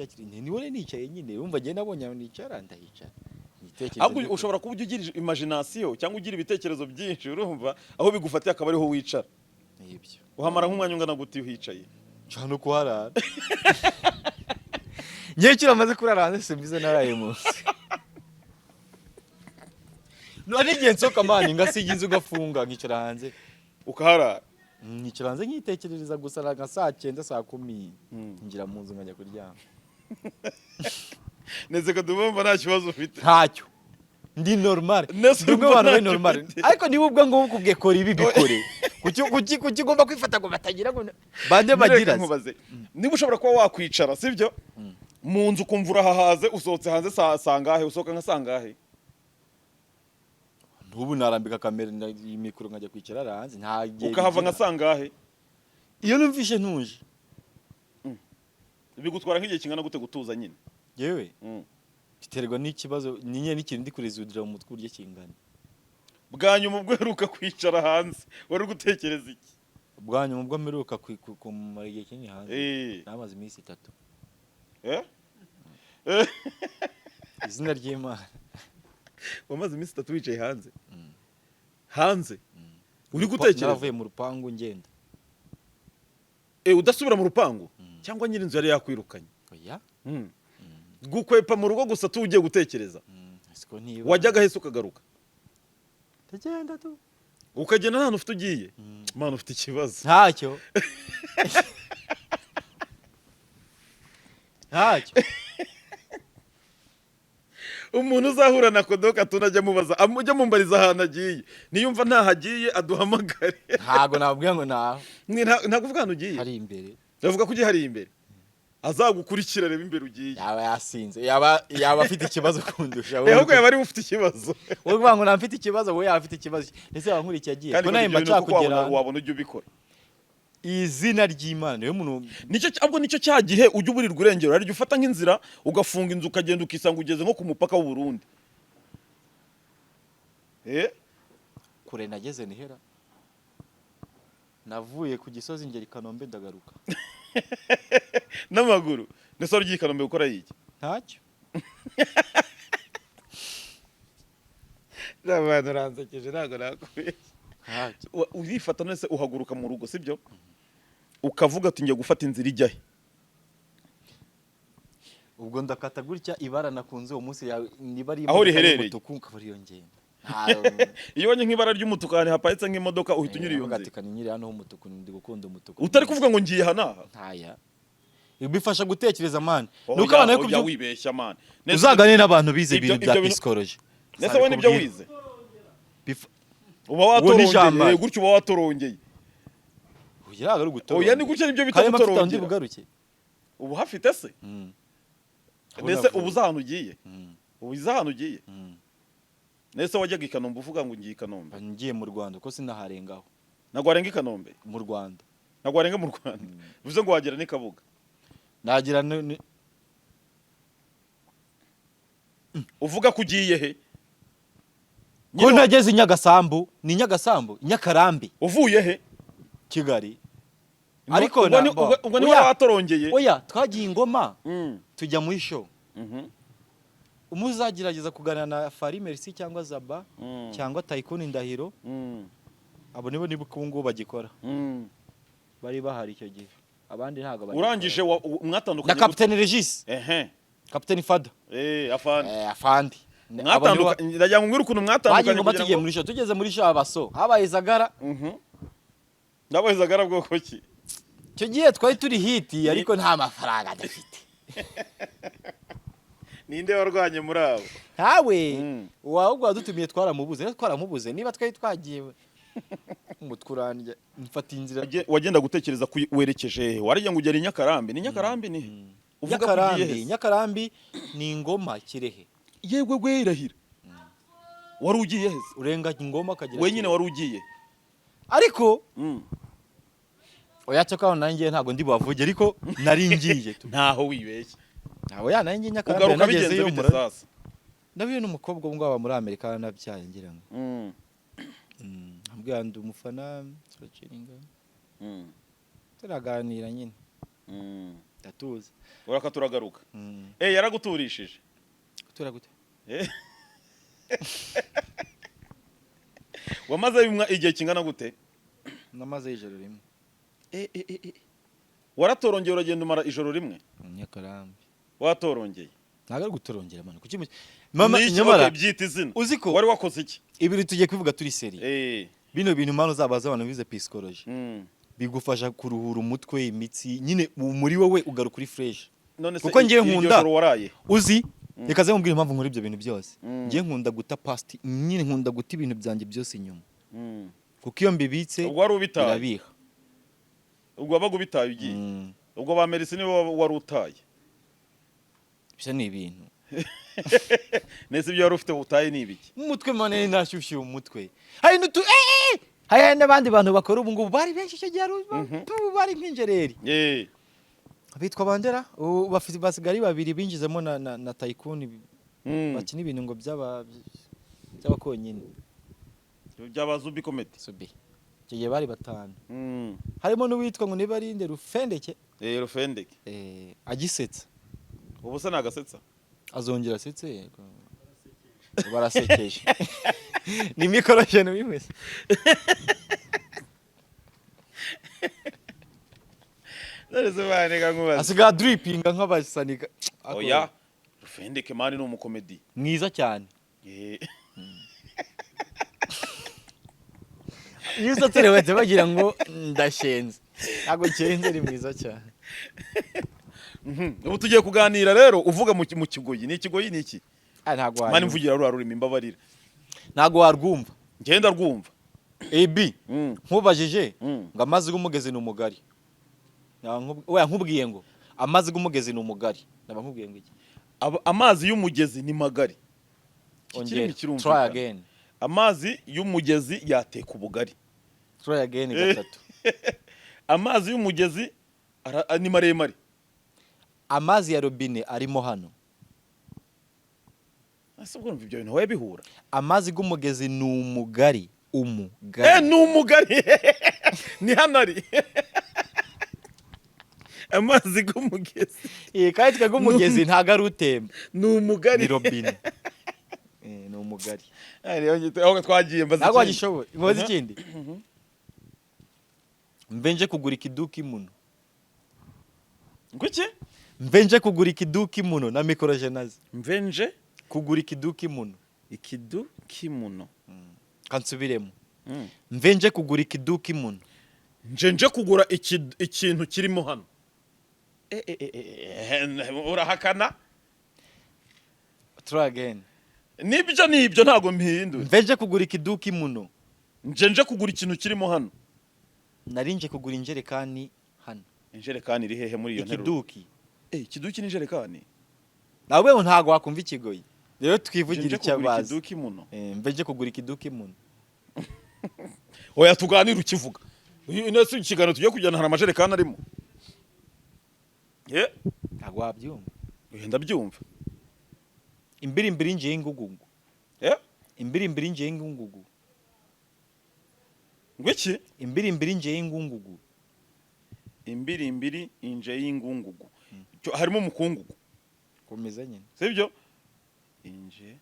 ni wone nicaye nyine umva je nabonye nicara ndahicara ahubwo ushobora kuba ugira imagination cyangwa ugira ibitekerezo byinshi urumva aho bigufatiye akaba ariho wicara nibyo uhamara nk'umwanya ungana guti uhicaye cyane ko harara nyekira amaze kurara hanze simbize naraye munsi none igihe nsoka mani ngasiga inzu gafunga nkicara hanze ukaharara nkicara hanze nkitekerereza gusa nka saa 9 saa 10 ngira mu nzu nkajya kuryama neze ko dumva nta kibazo ufite ntacyo ndi normal ndumwe abantu bari normal ariko niba ubwo ngo ukubwiye kora ibi bikore kuki ugomba kwifata ngo batagira ngo bande bagira niba ushobora kuba wakwicara sibyo mu nzu kumva urahahaze usohotse hanze sangahe usohoka nka sangahe ntubu narambika kamera imikoro nkajya kwicara hanze nta gihe ukahava nka sangahe iyo numvishe ntuje bigutwara nk'igihe kingana gute gutuza nyine yewe biterwa n'ikibazo ninye n'ikintu ndi kurezudira mu mutwe urye kingana bwanyu mu bweruka kwicara hanze wari gutekereza iki bwanyu mu bwo meruka kumara igihe kinini hanze namaze iminsi 3 izina ry'Imana wamaze iminsi 3 wicaye hanze hanze uri gutekereza naravuye mu rupangu ngenda udasubira mu rupangu cyangwa nyiri inzu yari yakwirukanye oya gukwepa mu rugo gusa tugiye gutekereza siko ntiba wajyaga hese ukagaruka tagenda tu ukagenda nta ufite ugiye mana ufite ikibazo ntacyo umuntu uzahura na KODO CARTOON ajya mubaza amujya mumbariza ahantu agiye niyumva ntahagiye aduhamagare ntago nabwiye ngo naho ntago uvuga ahantu ugiye hari imbere ndavuga ko ugiye hari imbere azagukurikira reba imbere ugiye yaba yasinze yaba afite ikibazo kundusha wowe ahubwo yaba ari ufite ikibazo wowe uvuga ngo nafite ikibazo wowe yaba afite ikibazo ndetse wankurikiye agiye ko naye mbaca kugera wabona ujye ubikora izina ry'Imana niyo muntu nicyo cyagihe ujye uburirwa urengero ari ufata nk'inzira ugafunga inzu ukagenda ukisanga ugeze nko ku mupaka w'u Burundi kure nageze nihera navuye ku Gisozi ngeri Kanombe ndagaruka n'amaguru nese ugiye Kanombe gukora yiki ntacyo n'abantu ransekeje ntago nakuye urifata nese uhaguruka mu rugo sibyo ukavuga ati ngiye gufata inzira ijyahe ubwo ndakata gutya ibara nakunze uwo munsi niba ari aho riherereye umutuku ukaba ariyo ngenda iyo ubonye nk'ibara ry'umutuku ahantu haparitse nk'imodoka uhita unyura iyo nzira ugatikana nyiri hano h'umutuku ndi gukunda umutuku utari kuvuga ngo ngiye hanaha ntaya bifasha gutekereza man nuko abantu ariko byo wibeshya man uzagane n'abantu bize ibintu bya psychology nese wowe nibyo wize uba watorongeye gutyo uba watorongeye uraga ari gutora oya ni gutyo nibyo bita gutorongera bugaruke ubu hafite se nese ubu zahantu ugiye ubu zahantu ugiye nese wajyaga i Kanombe uvuga ngo ngiye i Kanombe ngiye mu Rwanda ko sinaharengaho nagwa arenga i Kanombe mu Rwanda nagwa arenga mu Rwanda bivuze ngo wagera ni Kabuga nagira uvuga ko ugiye he ko nageze Nyagasambu ni Nyagasambu Nyakarambi uvuye he Kigali ariko ubwo ni watorongeye oya twagiye Ingoma tujya muri show umuzagerageza kuganira na Fari Merci cyangwa Zaba cyangwa Tycoon Ndahiro abo nibo nibukungu bagikora bari bahari icyo gihe abandi ntago bari urangije mwatandukanye na Captain Regis Captain Fada afandi mwatandukanye ndajya ngwira ukuntu mwatandukanye kugira ngo muri show tugeze muri show abaso habaye Zagara nabaye Zagara bwoko ki cyo gihe twari turi hiti ariko nta mafaranga dafite ninde warwanye muri abo hawe wahubwo wadutumiye twaramubuze niba twari twagiye umutkuranje mfata inzira wagenda gutekereza werekeje warije ngo ugere Nyakarambi ni Nyakarambi ni uvuga kugiye Nyakarambi ni Ingoma Kirehe yewe gwirahira wari ugiye heze urenga Ingoma kagira wenyine wari ugiye ariko oya cyakaho nanjye ntago ndi bavuge ariko nari ngiye ntaho wibeshye ntaho yananjye Nyakarambi nageze yo muri nabiye n'umukobwa ngo aba muri Amerika nabyaye ngira ngo ambwira ndi umufana turaciringa turaganira nyine ndatuza uraka turagaruka yaraguturishije gutura gute wamaze igihe kingana gute namaze ijoro rimwe waratorongeye uragenda umara ijoro rimwe Nyakarambi watorongeye ntago ari gutorongera mano kuki mama nyamara byita izina uziko wari wakoze iki ibiri tugiye kwivuga turi serie bino bintu mano zabaza abantu bize psychology bigufasha kuruhura umutwe imitsi nyine muri wowe ugaruka kuri fresh kuko ngiye nkunda uzi rekaze mumbwira impamvu nkora ibyo bintu byose ngiye nkunda guta past nyine nkunda guta ibintu byanjye byose inyuma kuko iyo mbibitse ubwo wari ubitaye birabiha ubwo wabaga ubitaye ugiye ubwo ba medicine wari utaye bisa ni ibintu nese ibyo wari ufite utaye ni ibiki umutwe manene nashyushye umutwe hari nutu hari n'abandi bantu bakora ubu ngubu bari benshi cyo gihe bari nk'injereri bitwa bandera bafite basigari babiri binjizemo na tycoon bakina ibintu ngo by'abakonyine by'abazubi comedy subi cyo gihe bari batanu harimo n'uwitwa ngo niba ari Rufendeke Rufendeke agisetsa ubu se nagasetsa azongera asetse barasekeje ni mikorojene bimeze Narize banega nkubaza asiga drippinga nk'abasanika oya Rufendeke mani ni umukomedi mwiza cyane Yusa terewete bagira ngo ndashenze ntago cyenze ari mwiza cyane ubu tugiye kuganira rero uvuga mu kigoyi ni ikigoyi ni iki ntago mani mvugira rurimi imbabarira ntago warwumva ngenda rwumva AB nkubajije ngo amazi gumugeze ni umugari oya nkubwiye ngo amazi gumugezi ni umugari naba nkubwiye ngo iki amazi y'umugezi ni magari ongera try again amazi y'umugezi yateka ubugari try again gatatu amazi y'umugezi ni maremare amazi ya robine arimo hano asubwo numva ibyo bintu waye bihura amazi gumugezi ni umugari ni umugari ni hanari amazi gumugezi kandi twagumugezi ntago ari utemba ni umugari ni robine ni umugari aho twagiye mbaza ntago wagishoboye ngozi ikindi mvenje kugura ikiduki muno nguki mvenje kugura ikiduki muno na mikorojenazi mvenje kugura ikiduki muno kansubiremo mvenje kugura ikiduki muno nje kugura ikintu kirimo hano urahakana try again nibyo ntago mpinduye mvenje kugura ikiduki muno nje kugura ikintu kirimo hano narinje kugura injerekani hano injerekani iri hehe muri iyo nteruro ikiduki n'injerekani nawe ngo ntago wakumva ikigoyi rero twivugira icyabazi ikiduki muno mvenje kugura ikiduki muno oya tuganira ukivuga nese ikigano tugiye kujyana hari amajerekani arimo ntago wabyumva ndabyumva imbiri nje y'ingugugu imbiri nje y'ingugugu ngwiki imbiri nje y'ingugugu imbiri inje y'ingungugu harimo umukungugu komeza nyine sibyo inje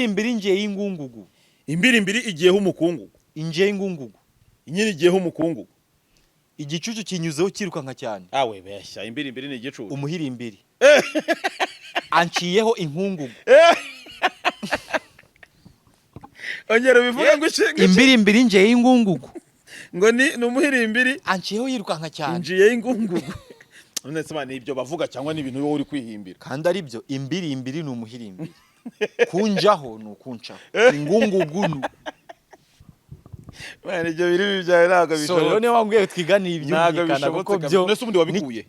imbiri nje y'ingungugu imbiri igiyeho umukungugu inje y'ingungugu inyine igiyeho umukungugu igicucu kinyuzeho kirukanka cyane awe beshya imbiri ni igicucu umuhirimbiri anciyeho inkungugu ongera bivuga ngo imbiri nje y'ingungugu ngo ni umuhirimbiri anciyeho yirukanka cyane injiye y'ingungugu none se bane ibyo bavuga cyangwa ni ibintu wowe uri kwihimbira kandi ari byo imbiri ni umuhirimbiri kunjaho ni ukuncaho ingungugu bane ibyo biri byawe ntago bishoboka so niyo wambwiye twiganiye ibyumvikana kuko byo nese ubundi wabikuye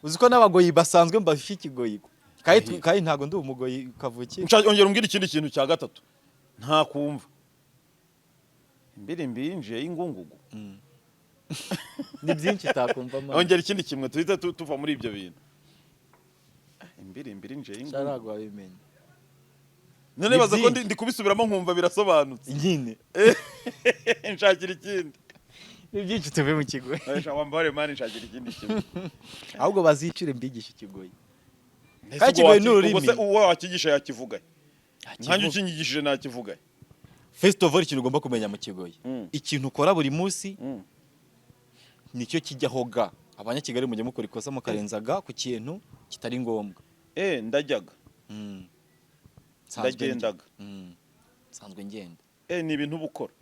uziko n'abagoyi basanzwe mbafishe ikigoyi kandi ntago ndi umugoyi kavukiye ongera umbwira ikindi kintu cya gatatu nta kumva imbiri injiye y'ingungugu ni byinshi takumva mama ongera ikindi kimwe tuhita tuva muri ibyo bintu imbiri injiye y'ingungugu cyarago wabimenye none baza ko ndi kubisubiramo nkumva birasobanutse nyine nshakira ikindi ni byinshi tuve mu kigoyi wambare mani nshakira ikindi kimwe ahubwo bazicire mbigisha ikigoyi kandi ikigoyi ni ururimi ubwo se uwo wakigisha yakivuga nkanjye ukinyigishije nakivuga first of all ikintu ugomba kumenya mu kigoyi ikintu ukora buri munsi nicyo kijyaho ga abanyakigali mujye mukora ikosa mukarenzaga ku kintu kitari ngombwa ndajyaga ndagendaga sanzwe ngenda ni ibintu bukora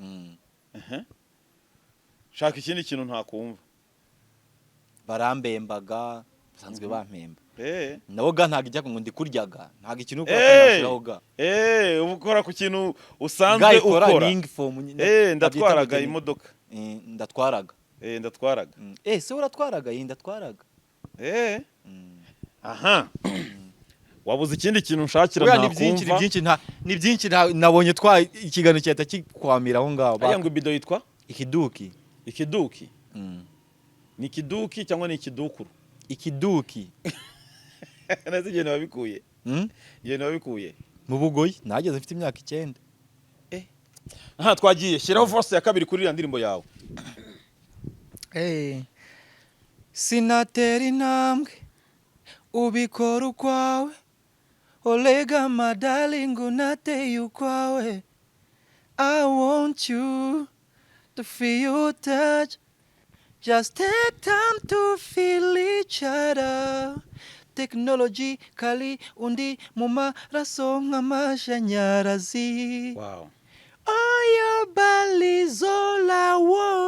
shaka ikindi kintu ntakumva barambembaga sanzwe bampemba nawo ga ntago ijya ngo ndikuryaga ntago ikintu ukora kanashiraho ga ubukora ku kintu usanzwe ukora ndatwaraga imodoka ndatwaraga se uratwaraga ndatwaraga aha wabuze ikindi kintu nshakira ntakumva ni byinshi nabonye ikiganiro cyahita kikwamira aho ngaho aya ngo ibido yitwa ikiduki ni ikiduki cyangwa ni ikidukuru ikiduki nazi igihe nabikuye wabikuye mu Bugoyi nageze mfite imyaka 9 aha twagiye shyiraho verse ya kabiri kuri iriya ndirimbo yawe sinatera intambwe ubikora ukwawe olega madaling unateye ukwawe I want you to feel your touch just take time to feel each other technology kali undi mu maraso nk'amashanyarazi wow all your body's all I want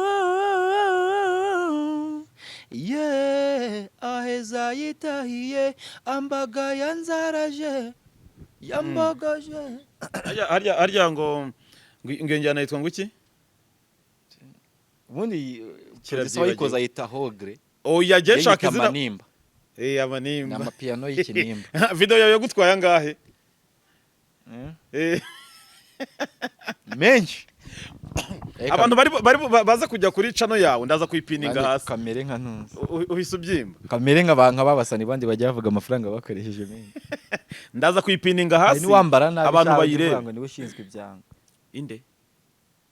yeah aheza yitahiye ambaga yanzaraje yambagaje arya ngo ngenjyana yitwa nguki ubundi kirabisa wayikoza yita hogre yagiye shaka izina amanimba amanimba n'amapiano y'ikinimba video yawe yagutwaye angahe menshi abantu bari baza kujya kuri channel yawe ndaza kuyipininga hasi kamere nka ntuzi uhise ubyimba kamere nk'abantu babasani bandi bajya bavuga amafaranga bakoresheje menshi ndaza kuyipininga hasi abantu bayireba ngo niwe ushinzwe ibyanga inde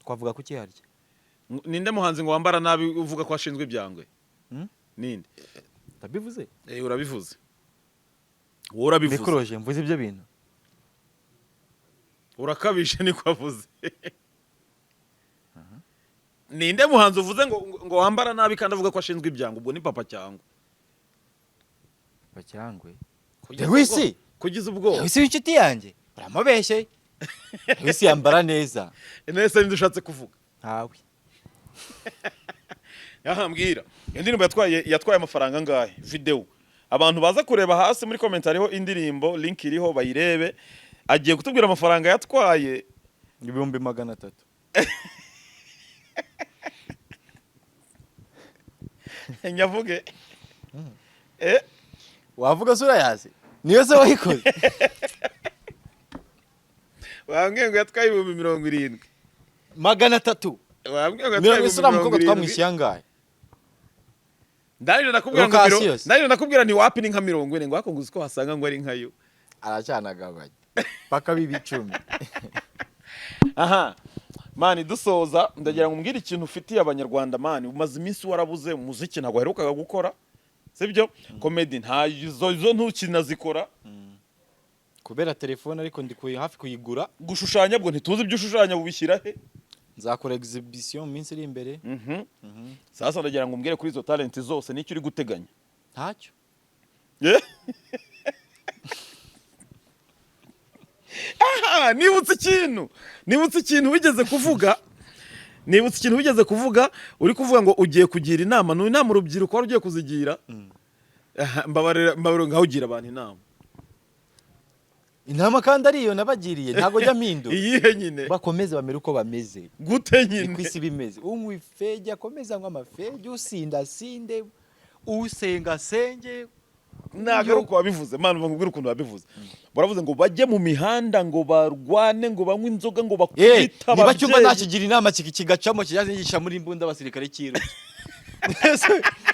twavuga ku kiharya ninde muhanzi ngo wambara nabi uvuga ko ashinzwe ibyangwe ninde tabivuze urabivuze urabivuze mikoroje mvuze ibyo bintu urakabishe niko avuze ninde muhanzi uvuze ngo wambara nabi kandi avuga ko ashinzwe ibyango ubwo ni papa cyangwa wisi kugiza ubwo wisi w'inshuti yanjye uramubeshye wisi yambara neza nese ninde ushatse kuvuga ntawe yahambwira indirimbo yatwaye amafaranga ngahe video abantu baza kureba hasi muri comment hariho indirimbo link iriho bayirebe agiye kutubwira amafaranga yatwaye 300,000 nyavuge wavuga sura yazi niyo se wayikoze wambwiye ngo yatwaye 70,000 300 wambwiye ngo yatwaye 70,000 twamwishyanga ndari nakubwira ni wapi ni nka 40 ngo ako nguzi ko hasanga ngo ari nkayo aracanagabanye paka bibicumi aha mani dusoza ndagira ngo umbwire ikintu ufitiye abanyarwanda mani umaze iminsi warabuze umuziki ntabwo herukaga gukora sibyo comedy ntazo ntukinazikora kubera telefone ariko ndikuye hafi kuyigura gushushanya bwo ntituzi ibyo ushushanya bubishyira he nzakora exhibition mu minsi iri imbere sasa ndagira ngo umbwire kuri izo talent zose nicyo uri guteganya ntacyo aha nibutse ikintu wigeze kuvuga uri kuvuga ngo ugiye kugira inama n'inama urubyiruko wari ugiye kuzigira mbabarira ngaho ugira abantu inama kandi ariyo nabagiriye ntago jya mpindura iyihe nyine bakomeze bamere uko bameze gute nyine kwisi bimeze unywa ifege akomeza ngo amafege usinda sinde usenga senge ntago uko wabivuze mana nkubwira ukuntu wabivuze baravuze ngo bajye mu mihanda ngo barwane ngo banywe inzoga ngo bakubita niba cyumba nakigira inama kigacamo kijanisha muri imbunda abasirikare kiruke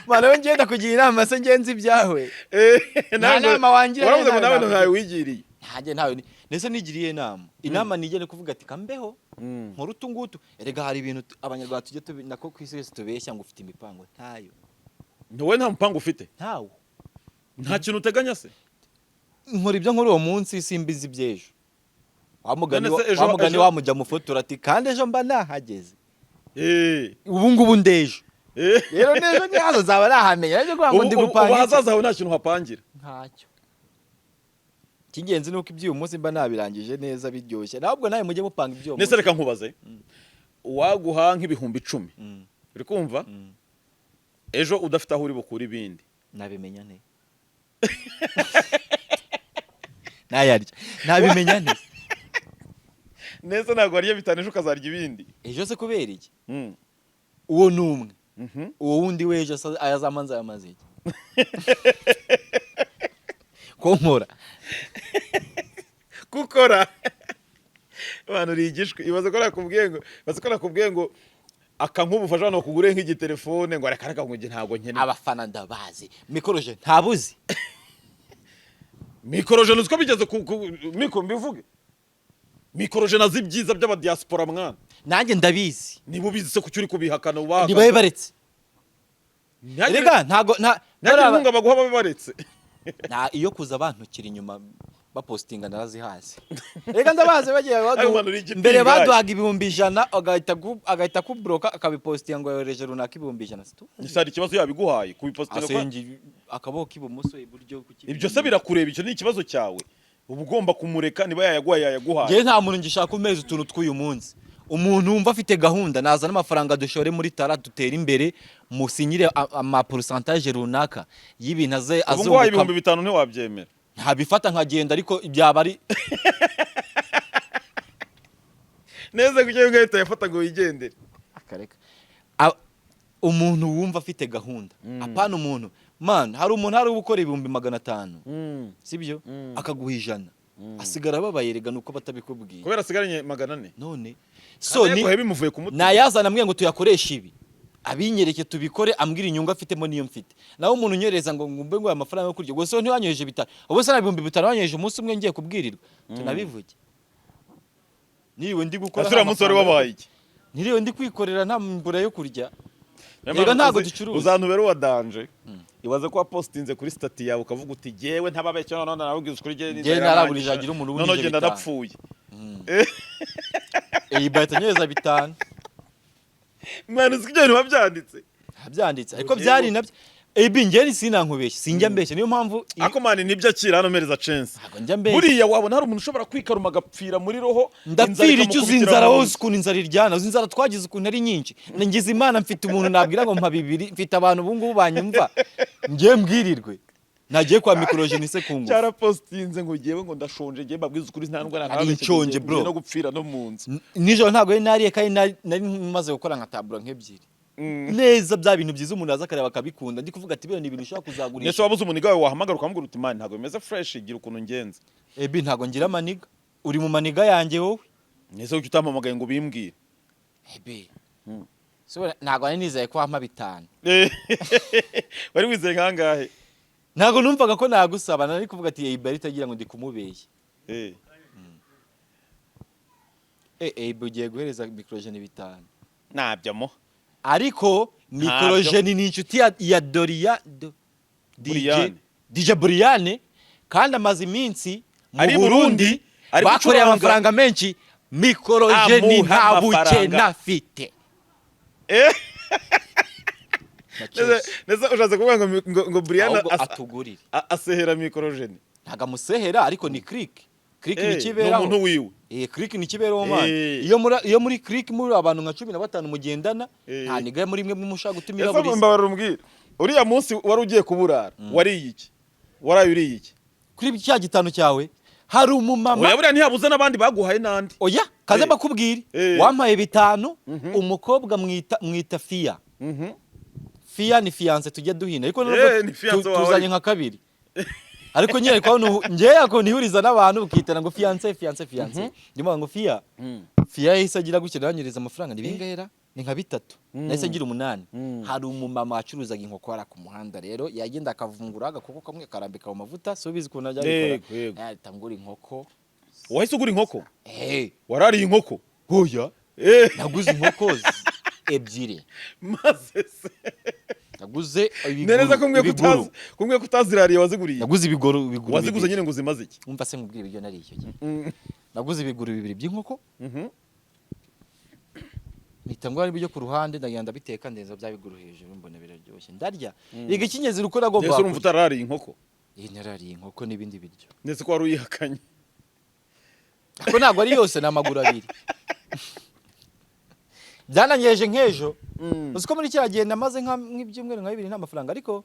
mana we ngenda kugira inama se ngenzi ibyawe nta nama wangira baravuze ngo nawe ntawe wigiriye ntaje ntawe nese nigiriye inama nigene kuvuga ati kambeho nkurutu ngutu erega hari ibintu abanyarwanda tujye nako kwisi wese tubeshya ngo ufite imipango ntayo wowe nta mupango ufite ntawo nta kintu uteganya se nkora ibyo nkora uwo munsi simbizi by'ejo wamugani wamujya mufotora ati kandi ejo mba nahageze ubu ngubu ndejo rero nejo ntihazo zaba nahamenya ariko ngo ndi gupanga ubu hazaza hawe nta kintu hapangira ntacyo Kingenzi nuko ibyuyu munsi mba nabirangije neza biryoshye. Ntabwo nawe mujye mupanga ibyo. Nese reka nkubaze. Waguha nk'ibihumbi 10. Uri kumva? Ejo udafite aho uri bukura ibindi. Nabimenya nte? Nayarya. Nabimenya nte? Nese ntabwo wariye bitanu ejo ukazarya ibindi. Ejo se kubera iki? Uwo numwe. Uwo wundi wejo ayazamanza yamaze iki? Konkora. Gukora. Abantu rigishwe. Ibaze ko nakubwiye ngo akankubufasha no kugure nk'igitelefone ngo arakaraka ngo ntabwo nkene. Abafana ndabazi. Mikoroje ntabuzi. Mikoroje nuziko bigeze miko mbivuge. Mikoroje nazi byiza by'aba diaspora mwana. Nanjye ndabizi. Niba ubizi se kucyuri kubihakana ubaka. Nibaye baretse. Erega ntago ntabwo baguha babaretse. Na iyo kuza abantu kiri inyuma bapostinga narazi hasi. Rega ndabaze bagiye mbere baduhaga 100 agahita kubroka akabipostinga ngo yoreje runaka 100. Nisari ikibazo yabiguhaye kubipostinga kwa akaboko ibumoso iburyo kuki. Ibyo se birakureba icyo ni ikibazo cyawe. Uba ugomba kumureka niba yaguhaye. Je nta muntu ngishaka kumeza utuntu tw'uyu munsi. Umuntu wumva afite gahunda naza n'amafaranga dushore muri tara dutera imbere musinyire ama pourcentage runaka y'ibintu azunguka. Ubwo 500 ntiwabyemera. Ntabifata nkagenda ariko byaba ari neza kujye ngahita yafata ngo yigendere. Akareka. Umuntu wumva afite gahunda. Apana umuntu. Man, hari umuntu hari gukora 500. Sibyo? Akaguha 100. Asigara babayerega nuko batabikubwiye. Kubera asigaranye 400. None. So ni bimuvuye ku mutima. Nayazana mbwiye ngo tuyakoresha ibi. Abinyereke tubikore ambwira inyungu afitemo niyo mfite. Naho umuntu nyereza ngo ngumbe ngo amafaranga yo kurya. Gose ntiwanyoheje bitanu. Ubu se na 500 wanyoheje umunsi umwe ngiye kubwirirwa. Tunabivuge. Niwe ndi gukora. Asura umunsi wari wabaye iki? Niriwe ndi kwikorera nta mbura yo kurya. Rega ntago ducuruza. Uzantubera wa danje. Ibaze ko postinze kuri stati yawe ukavuga uti jewe ntababeshye none nabwiza kuri je nje naragurije agira umuntu wunije. None genda napfuye. Bayita nyeza bitanu. Mwana sikije ntibabyanditse. Byanditse ariko byari nabyo. Ngeni sinankubeshye sinjya mbeshye niyo mpamvu ako mani nibyo akira hano mereza chance. Buriya wabona hari umuntu ushobora kwikaruma agapfira muri roho. Ndapfira icyo uzinzara hose ukuntu inzara iryana uzinzara twagize ukuntu ari nyinshi. Ngize Imana mfite umuntu nabwira ngo mpa 2 mfite abantu bungu banyumva. Ngiye mbwirirwe. Nagiye kwa Mikoroje se kungu. Cyara postinze ngo giyewe ngo ndashonje ngiye mbabwiza ukuri nta ndwara ntabeshye bro no gupfira no munsi. Nijoro ntago nariye kandi nari maze gukora nka tabura nk'ebyiri. Neza bya bintu byiza umuntu azakareba akabikunda ndi kuvuga ati bino ni ibintu ushaka kuzagurisha. Nese wabuze umuniga wawe wahamagara ukamubwira uti man ntago bimeze fresh gira ukuntu ngenze. Ntago ngira maniga. Uri mu maniga yanjye wowe. Nese uki utamamagaye ngo bimbwire. So ntago ari nizeye ko wampa 5. Wari wizeye nkangahe? Ntago numvaga ko nagusaba nari kuvuga ati Ebay itagira ngo ndi kumubeshye. Ugiye guhereza Mikoroje 5. Nabyo mo. Ariko Mikoroje ni inshuti ya Doria DJ Brian kandi amaze iminsi mu Burundi bakoreye amafaranga menshi. Mikoroje ni nta bukene afite. Neza ushaze kuvuga ngo Brian atugurire asehera Mikoroje. Ntaga musehera ariko ni click ni kibera umuntu wiwe. Click ni kibera wo man. Iyo muri click muri abantu nka 15 mugendana nta niga muri mwe mushaka gutumira buri. Ese mbabara umbwira. Uriya munsi wari ugiye kuburara. Wari iki? Waraye uri iki? Kuri cya gitano cyawe hari umumama. Oya buriya ntihabuze nabandi baguhaye nandi. Oya kaze bakubwira. Wampaye 5 umukobwa mwita Fia. Fia ni fiance tujya duhina ariko tuzanye nka 2. Ariko nyere kwa nje yako nihuriza n'abantu ukitana ngo fiance. Ndimo ngo Fia yahise agira gukira yanyereza amafaranga ndibingahera ni nka 3. Nahise ngira 8. Hari umumama acuruzaga inkoko ara ku muhanda rero yagenda akavungura agakoko kamwe karambika mu mavuta so bizi kuntu ajya gukora. Yatangura inkoko. Wahise ugura inkoko? Warari inkoko? Hoya. Naguze inkoko 2. Maze se. Naguze Nereza kumwe kutazirariye waziguriye. Naguze ibigoro waziguze nyine ngo zimaze iki? Umva se nkubwire ibyo nari icyo gihe. Naguze ibigoro 2 by'inkoko. Mitangwa ari byo ku ruhande ndagenda biteka ndenza bya bigoro hejuru mbone biraryoshye. Ndarya. Iga kinyezi rukora go ba. Yesu urumva utarari inkoko. narariye inkoko n'ibindi biryo ndetse ko wari uyihakanye ko ntabwo ari yose ni amaguru abiri byananyeje nk'ejo uzi ko muri kiriya gihe namaze nk'ibyumweru nka 2 nta mafaranga ariko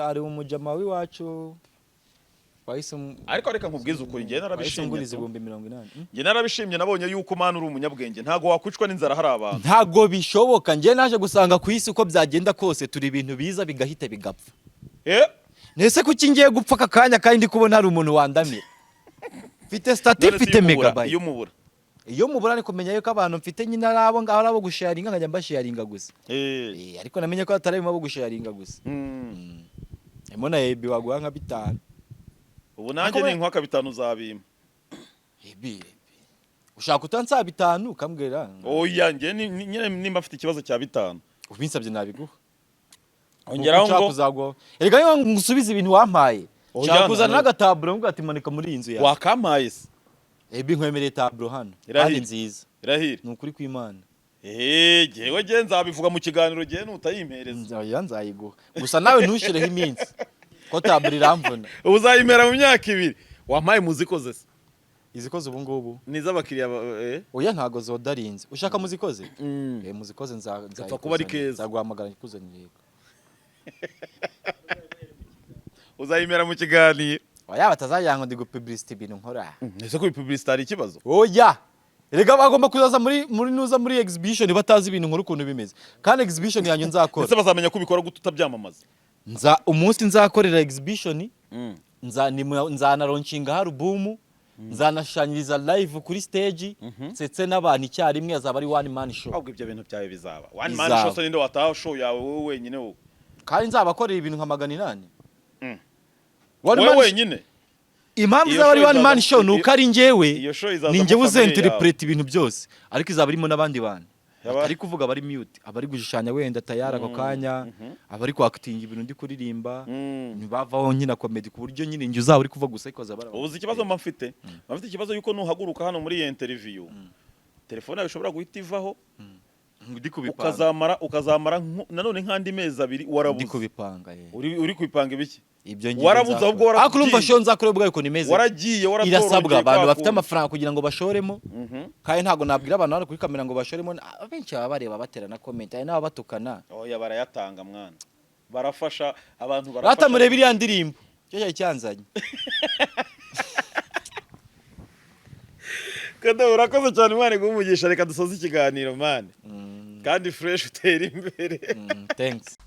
ari umujama w'iwacu ariko reka nkubwize ukuri njye narabishimye njye 80. narabishimye nabonye yuko mana uri umunyabwenge ntago wakwicwa n'inzara hari abantu ntago bishoboka njye naje gusanga ku isi uko byagenda kose turi ibintu biza bigahita bigapfa nese kuki ngiye gupfa aka kanya kandi ndi kubona hari umuntu wandamira mfite stati mfite megabyte iyo mubura ni kumenya yuko abantu mfite nyine arabo ngaho arabo gusharinga nkajya mbasharinga gusa ariko namenye ko atari mu gusharinga gusa Emona yebi waguha nka 5 ubu nanjye ni inkwaka 5 uzabima yebi ushaka utansaba 5 ukambwira oya njye nyine nimba afite ikibazo cya 5 ubinsabye nabiguha ongeraho ngo erega yo ngusubiza ibintu wampaye cyangwa kuzana n'agataburo ngo ati manika muri inzu yawe wakampaye se ebi nkwemereye taburo hano kandi nziza irahira nukuri kw'Imana jewe je nzabivuga mu kiganiro je nutayimpereza oya nzayiguha gusa nawe ntushireho iminsi ko taburo iramvuna uzayimera mu myaka 2 wampaye muzikoze se izikoze ubu ngubu niza abakiriya oya ntago zodarinze ushaka muzikoze muzikoze nzapfa kuba ari keza nzaguhamagara kuzanire uzayimera mu kiganiro oya batazajyango ndi gupublicity ibintu nkora ese ko publicity ari ikibazo oya erega bagomba kuzaza muri exhibition batazi ibintu nkora ukuntu bimeze kandi exhibition yanyu nzakora ese bazamenya ko ubikora gute utabyamamaza umunsi nzakorera exhibition nzana launchinga album nzanashanyiriza live kuri stage ndetse n'abantu icyarimwe azaba ari one man show ahubwo ibyo bintu byawe bizaba one man show so ninde wataha show yawe wowe wenyine wowe kandi nzabakorera ibintu nka 800 wowe wenyine impamvu zaba ari one man show nuko ari njyewe ninjye uzenterprete ibintu byose ariko izaba irimo n'abandi bantu atari kuvuga bari mute abari gushushanya wenda tayara ako kanya abari kwacting ibintu ndi kuririmba nibavaho nyina comedy ku buryo nyine njye uzaba uri kuvuga gusa ikoza bara ubuze ikibazo mfite ikibazo yuko nuhaguruka hano muri iyi interview telefone yawe ishobora guhita ivaho ukazamara nanone nkandi mezi 2 warabuze ndi kubipanga uri kubipanga ibiki ibyo ngiye warabuze ahubwo waragiye urumva sho nzakore bwayo ko nimeze waragiye irasabwa abantu bafite amafaranga kugira ngo bashoremo kandi ntago nabwira abantu hano kuri kamera ngo bashoremo abenshi baba bareba batera na comment ari nabo batukana oya barayatanga mwana barafasha abantu batamureba iriya ndirimbo cyo cyari cyanzanye Kodo urakoze cyane mwana gumugisha reka dusoze ikiganiro mwana kandi fresh utera imbere thanks